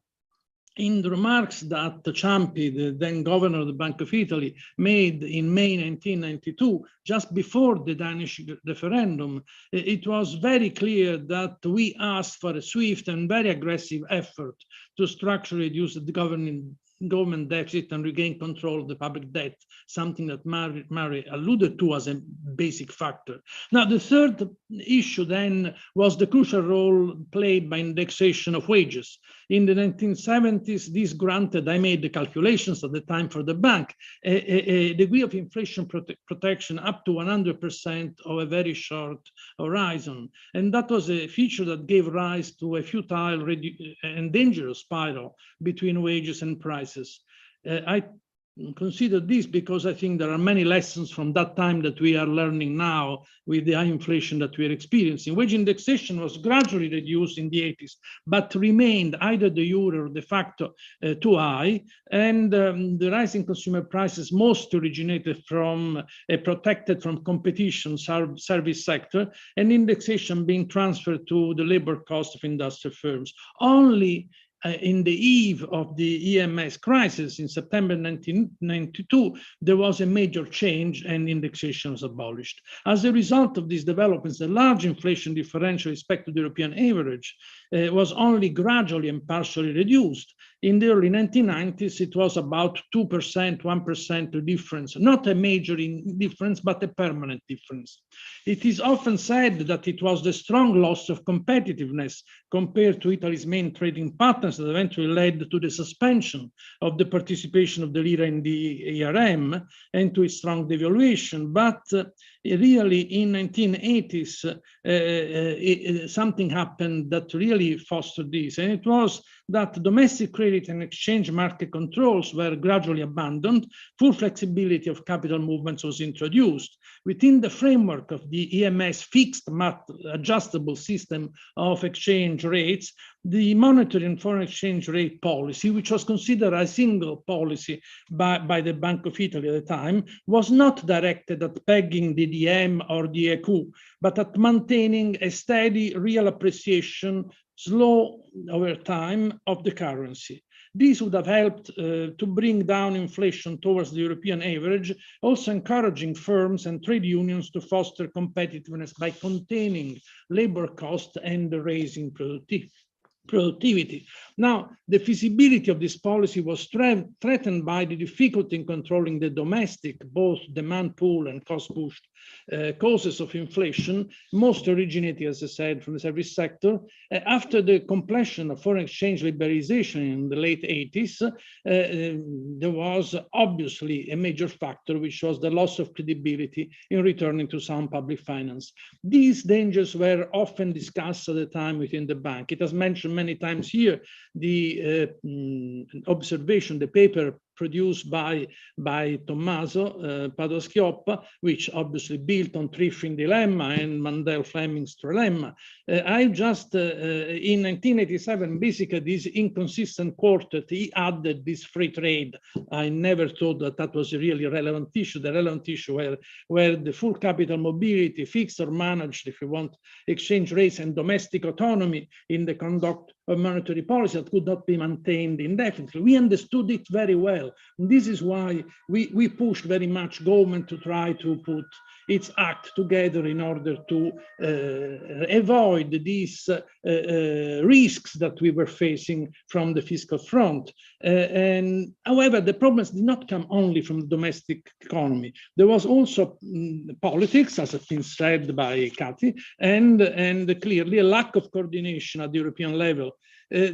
in the remarks that Ciampi, the then governor of the Bank of Italy, made in May 1992, just before the Danish referendum, it was very clear that we asked for a swift and very aggressive effort to structurally reduce the government deficit and regain control of the public debt, something that Mary alluded to as a basic factor. Now, the third issue then was the crucial role played by indexation of wages. In the 1970s, this granted, I made the calculations at the time for the bank, a degree of inflation protection up to 100% of a very short horizon. And that was a feature that gave rise to a futile and dangerous spiral between wages and prices. I consider this because I think there are many lessons from that time that we are learning now with the high inflation that we are experiencing. Wage indexation was gradually reduced in the 80s, but remained either de jure or de facto too high. And the rising consumer prices most originated from a protected from competition service sector, and indexation being transferred to the labor cost of industrial firms. Only in the eve of the EMS crisis in September 1992, there was a major change and indexation was abolished. As a result of these developments, the large inflation differential with respect to the European average was only gradually and partially reduced. In the early 1990s, it was about 2%, 1% difference, not a major difference, but a permanent difference. It is often said that it was the strong loss of competitiveness compared to Italy's main trading partners that eventually led to the suspension of the participation of the lira in the ERM and to its strong devaluation. But really, in 1980s, something happened that really fostered this, and it was that domestic credit and exchange market controls were gradually abandoned. Full flexibility of capital movements was introduced. Within the framework of the EMS fixed adjustable system of exchange rates, the monetary and foreign exchange rate policy, which was considered a single policy by the Bank of Italy at the time, was not directed at pegging the DM or the ECU, but at maintaining a steady real appreciation, slow over time, of the currency. This would have helped to bring down inflation towards the European average, also encouraging firms and trade unions to foster competitiveness by containing labor costs and raising productivity. Now, the feasibility of this policy was threatened by the difficulty in controlling the domestic, both demand pull and cost push causes of inflation, most originating, as I said, from the service sector. After the completion of foreign exchange liberalization in the late 80s, there was obviously a major factor, which was the loss of credibility in returning to sound public finance. These dangers were often discussed at the time within the bank. It has mentioned many times here the observation, the paper produced by Tommaso Padoa-Schioppa, which obviously built on Triffin dilemma and Mandel-Fleming's trilemma. I just, in 1987, basically this inconsistent quartet, he added this free trade. I never thought that that was a really relevant issue. The relevant issue where the full capital mobility, fixed or managed, if you want, exchange rates and domestic autonomy in the conduct of monetary policy that could not be maintained indefinitely. We understood it very well. And this is why we pushed very much government to try to put its act together in order to avoid these risks that we were facing from the fiscal front. And however, the problems did not come only from the domestic economy. There was also politics, as has been said by Cathy, and clearly a lack of coordination at the European level.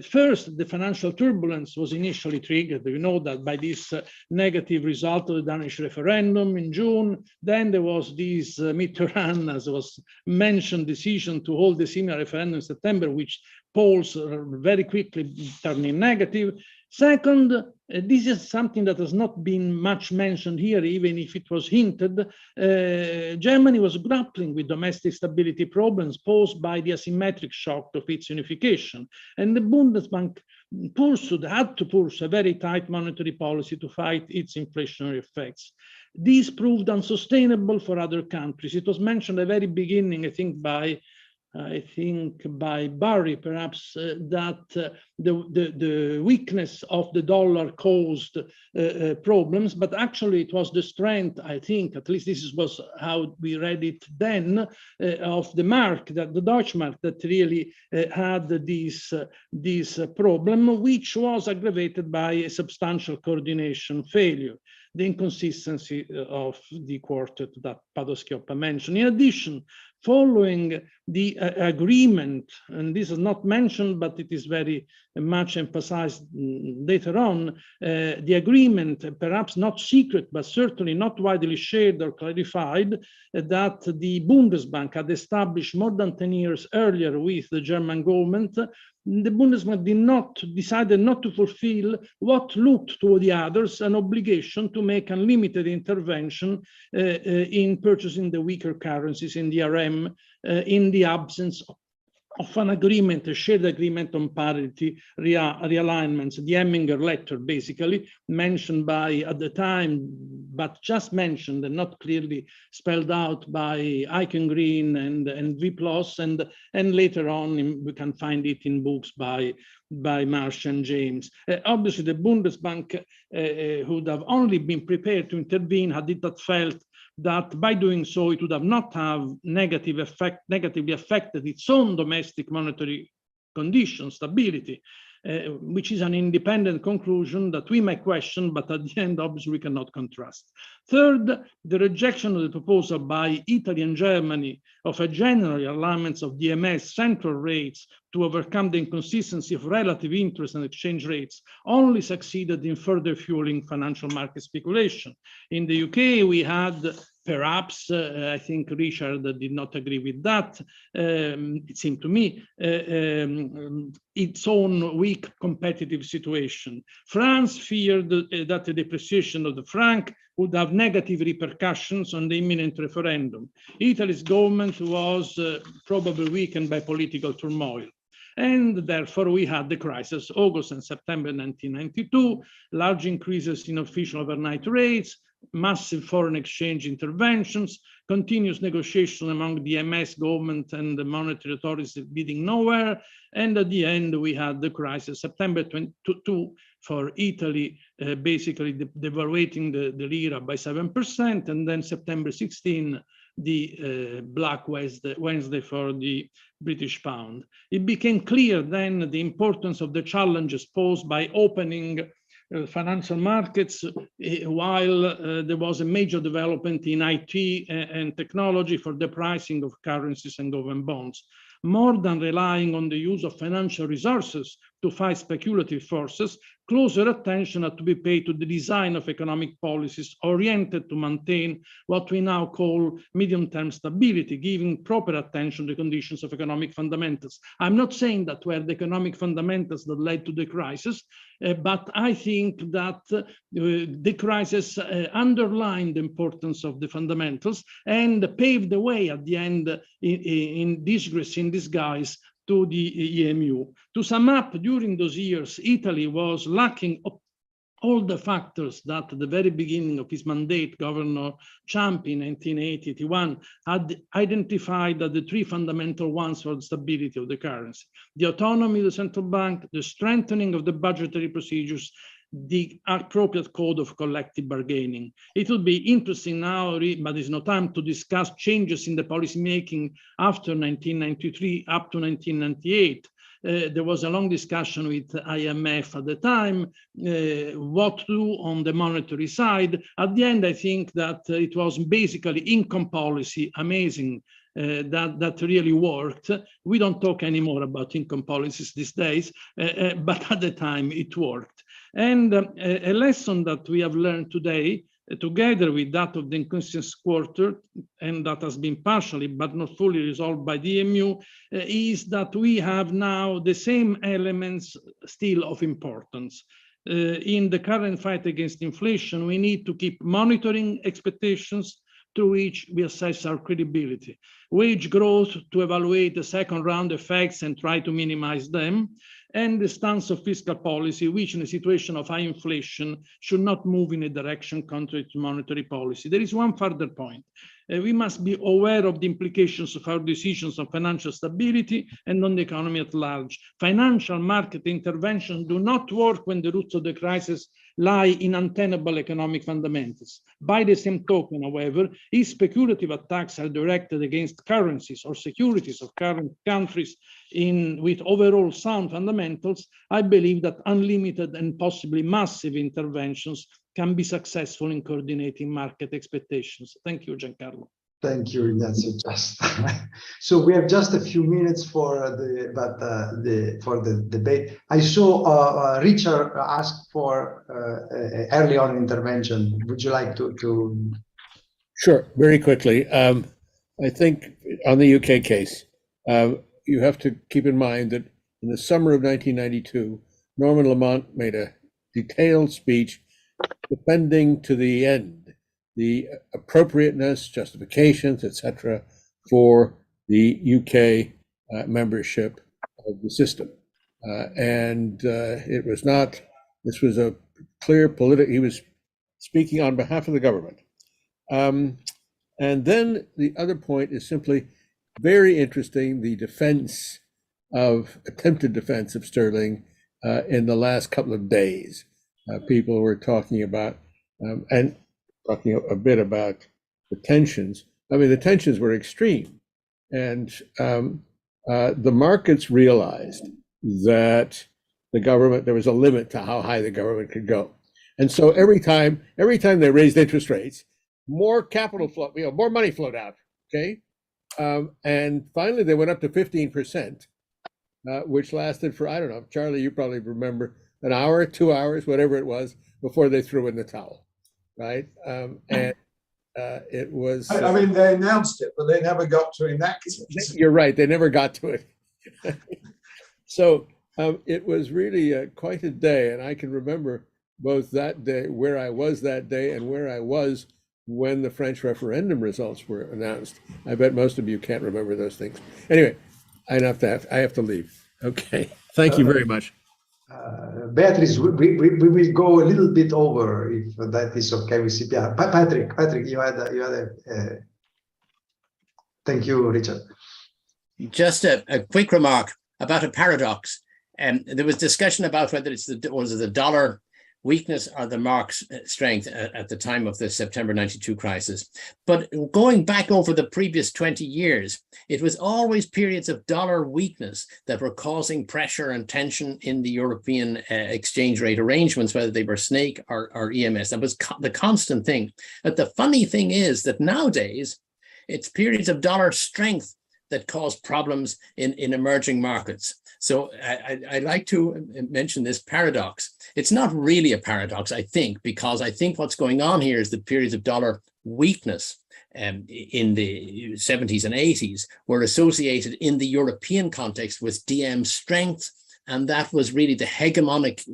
First, the financial turbulence was initially triggered, you know, that by this negative result of the Danish referendum in June. Then there was this Mitterrand, as was mentioned, decision to hold the similar referendum in September, which polls very quickly turning negative. Second, this is something that has not been much mentioned here, even if it was hinted. Germany was grappling with domestic stability problems posed by the asymmetric shock of its unification. And the Bundesbank had to pursue a very tight monetary policy to fight its inflationary effects. These proved unsustainable for other countries. It was mentioned at the very beginning, I think by Barry, perhaps, that the weakness of the dollar caused problems, but actually it was the strength, I think, at least this was how we read it then, of the mark, that the Deutschmark, that really had this problem, which was aggravated by a substantial coordination failure, the inconsistency of the quartet that Padoa-Schioppa mentioned. In addition, following the agreement, and this is not mentioned, but it is very much emphasized later on, the agreement, perhaps not secret, but certainly not widely shared or clarified, that the Bundesbank had established more than 10 years earlier with the German government. The Bundesbank decided not to fulfill what looked to the others an obligation to make unlimited intervention in purchasing the weaker currencies in the ERM in the absence of an agreement, a shared agreement on parity realignments, the Emminger letter, basically mentioned by, at the time, but just mentioned and not clearly spelled out by Eichengreen and Viplos, and later on we can find it in books by Marsh and James. Obviously, the Bundesbank would have only been prepared to intervene had it not felt that by doing so, it would have not have negatively affected its own domestic monetary condition, stability, which is an independent conclusion that we may question, but at the end, obviously, we cannot contrast. Third, the rejection of the proposal by Italy and Germany of a general alignment of DMS central rates to overcome the inconsistency of relative interest and exchange rates only succeeded in further fueling financial market speculation. In the UK, we had perhaps, I think Richard did not agree with that, it seemed to me, its own weak competitive situation. France feared that the depreciation of the franc would have negative repercussions on the imminent referendum. Italy's government was probably weakened by political turmoil. And therefore, we had the crisis, August and September 1992, large increases in official overnight rates, massive foreign exchange interventions, continuous negotiation among the MS government and the monetary authorities leading nowhere. And at the end, we had the crisis, September 22 for Italy, basically devaluating the lira by 7%, and then September 16, the Black Wednesday for the British pound. It became clear then the importance of the challenges posed by opening financial markets while there was a major development in IT and technology for the pricing of currencies and government bonds. More than relying on the use of financial resources to fight speculative forces, closer attention had to be paid to the design of economic policies oriented to maintain what we now call medium-term stability, giving proper attention to the conditions of economic fundamentals. I'm not saying that were the economic fundamentals that led to the crisis, but I think that the crisis underlined the importance of the fundamentals and paved the way at the end in disguise to the EMU. To sum up, during those years, Italy was lacking all the factors that at the very beginning of his mandate, Governor Ciampi in 1980-81 had identified as the three fundamental ones for the stability of the currency: the autonomy of the central bank, the strengthening of the budgetary procedures, the appropriate code of collective bargaining. It will be interesting now, but there's no time to discuss changes in the policy making after 1993 up to 1998. There was a long discussion with IMF at the time, what to do on the monetary side. At the end, I think that it was basically income policy, amazing that really worked. We don't talk anymore about income policies these days, but at the time it worked. And a lesson that we have learned today, together with that of the inconsistent quarter, and that has been partially but not fully resolved by the EMU, is that we have now the same elements still of importance. In the current fight against inflation, we need to keep monitoring expectations through which we assess our credibility. Wage growth to evaluate the second round effects and try to minimize them, and the stance of fiscal policy, which in a situation of high inflation should not move in a direction contrary to monetary policy. There is one further point. We must be aware of the implications of our decisions on financial stability and on the economy at large. Financial market interventions do not work when the roots of the crisis lie in untenable economic fundamentals. By the same token, however, if speculative attacks are directed against currencies or securities of current countries with overall sound fundamentals, I believe that unlimited and possibly massive interventions can be successful in coordinating market expectations. Thank you, Giancarlo. Thank you, Ignazio. So we have just a few minutes for the debate. I saw Richard ask for early on intervention. Would you like to? Sure, very quickly. I think on the UK case, you have to keep in mind that in the summer of 1992, Norman Lamont made a detailed speech defending to the end the appropriateness, justifications, etc., for the UK membership of the system. And it was not, this was a clear political, he was speaking on behalf of the government. And then the other point is simply very interesting, the defense of, attempted defense of sterling in the last couple of days. People were talking about, and talking a bit about the tensions. I mean, the tensions were extreme. And the markets realized that the government, there was a limit to how high the government could go. And so every time they raised interest rates, more capital flow, more money flowed out, okay? And finally they went up to 15%, which lasted for, I don't know, Charlie, you probably remember, an hour, 2 hours, whatever it was, before they threw in the towel, right? And it was... I mean, they announced it, but they never got to enact it. You're right, they never got to it. So it was really quite a day, and I can remember both that day, where I was that day, and where I was when the French referendum results were announced. I bet most of you can't remember those things. Anyway, I have to leave. Okay, thank you very much. Beatrice, we will go a little bit over, if that is okay with CEPR. Patrick, you had a thank you, Richard. Just a quick remark about a paradox. There was discussion about whether it's the dollar weakness or the mark's strength at the time of the September 92 crisis. But going back over the previous 20 years, it was always periods of dollar weakness that were causing pressure and tension in the European exchange rate arrangements, whether they were SNAKE or EMS. That was the constant thing. But the funny thing is that nowadays, it's periods of dollar strength that cause problems in emerging markets. So I like to mention this paradox. It's not really a paradox, I think, because I think what's going on here is the periods of dollar weakness in the 70s and 80s were associated in the European context with DM strength. And that was really the hegemonic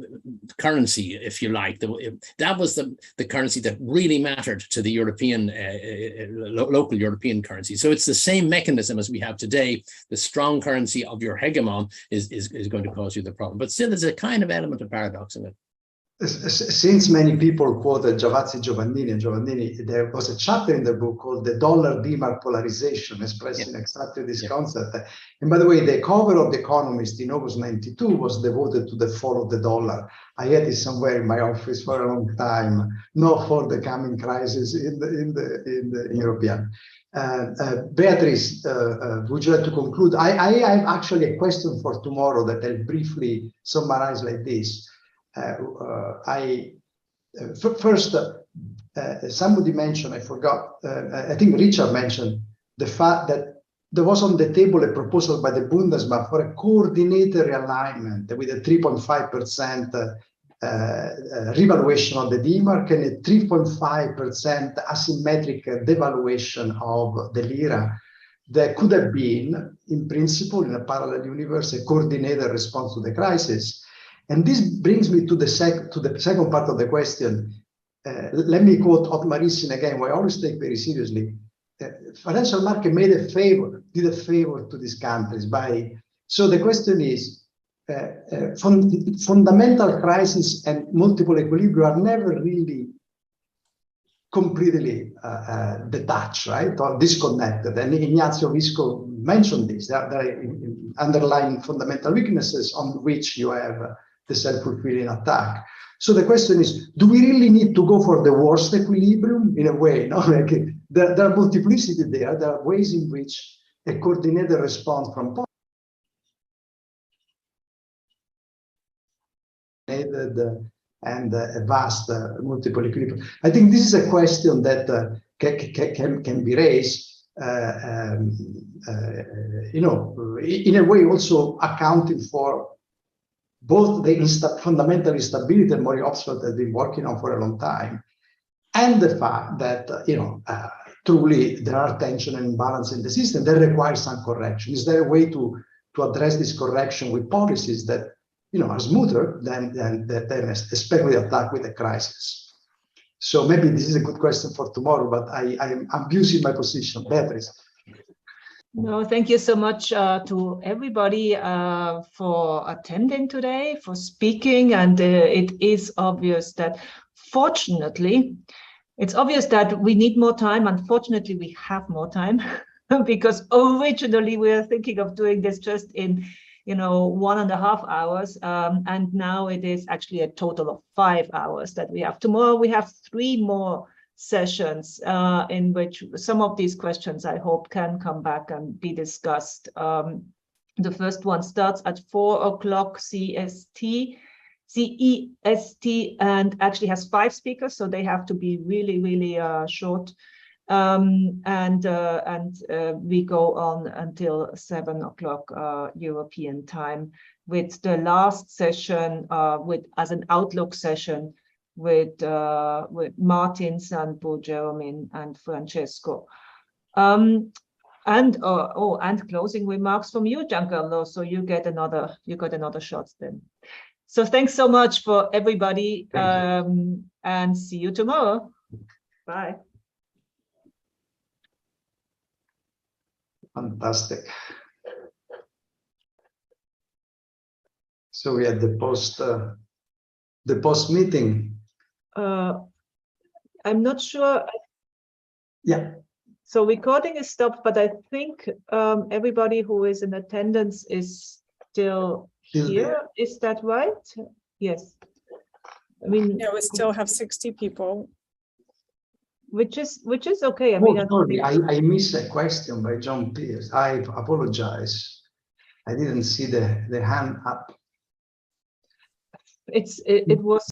currency, if you like. That was the currency that really mattered to the European, local European currency. So it's the same mechanism as we have today. The strong currency of your hegemon is going to cause you the problem. But still, there's a kind of element of paradox in it. Since many people quoted Giovannini, there was a chapter in the book called The Dollar D-Mark Polarization, expressing exactly this concept. And by the way, the cover of The Economist in August 92 was devoted to the fall of the dollar. I had it somewhere in my office for a long time, not for the coming crisis in the European. Beatrice, would you like to conclude? I have actually a question for tomorrow that I'll briefly summarize like this. First, somebody mentioned, I forgot, I think Richard mentioned the fact that there was on the table a proposal by the Bundesbank for a coordinated realignment with a 3.5% revaluation of the D-mark and a 3.5% asymmetric devaluation of the lira. There could have been, in principle, in a parallel universe, a coordinated response to the crisis. And this brings me to the second part of the question. Let me quote Otmar Issing again, who I always take very seriously. Financial market did a favor to these countries so the question is, fundamental crisis and multiple equilibrium are never really completely detached, right, or disconnected. And Ignazio Visco mentioned this. There are underlying fundamental weaknesses on which you have the self-fulfilling attack. So the question is, do we really need to go for the worst equilibrium in a way? No, like there are multiplicity there. There are ways in which a coordinated response from and a vast multiple equilibrium. I think this is a question that can be raised, in a way also accounting for both the fundamental instability that Maury Oxford has been working on for a long time, and the fact that truly there are tension and imbalance in the system that requires some correction. Is there a way to address this correction with policies that are smoother than especially attack with a crisis? So maybe this is a good question for tomorrow, but I'm abusing my position. Beatrice. No, thank you so much to everybody for attending today, for speaking. And it is obvious that, fortunately, it's obvious that we need more time. Unfortunately, we have more time because originally we were thinking of doing this just in 1.5 hours. And now it is actually a total of 5 hours that we have. Tomorrow we have 3 more sessions in which some of these questions I hope can come back and be discussed. The first one starts at 4 o'clock CEST, and actually has 5 speakers, so they have to be really, really short. And we go on until 7 o'clock European time, with the last session as an outlook session with Martin, Sandro, Jeremy, and Francesco. And closing remarks from you, Giancarlo. So you got another shot then. So thanks so much for everybody, and see you tomorrow. Bye. Fantastic. So we had the post meeting. I'm not sure. Yeah. So recording is stopped, but I think everybody who is in attendance is still here. There. Is that right? Yes. I mean, yeah, we still have 60 people. Which is okay. I mean, sorry, I missed a question by John Pierce. I apologize. I didn't see the hand up. it was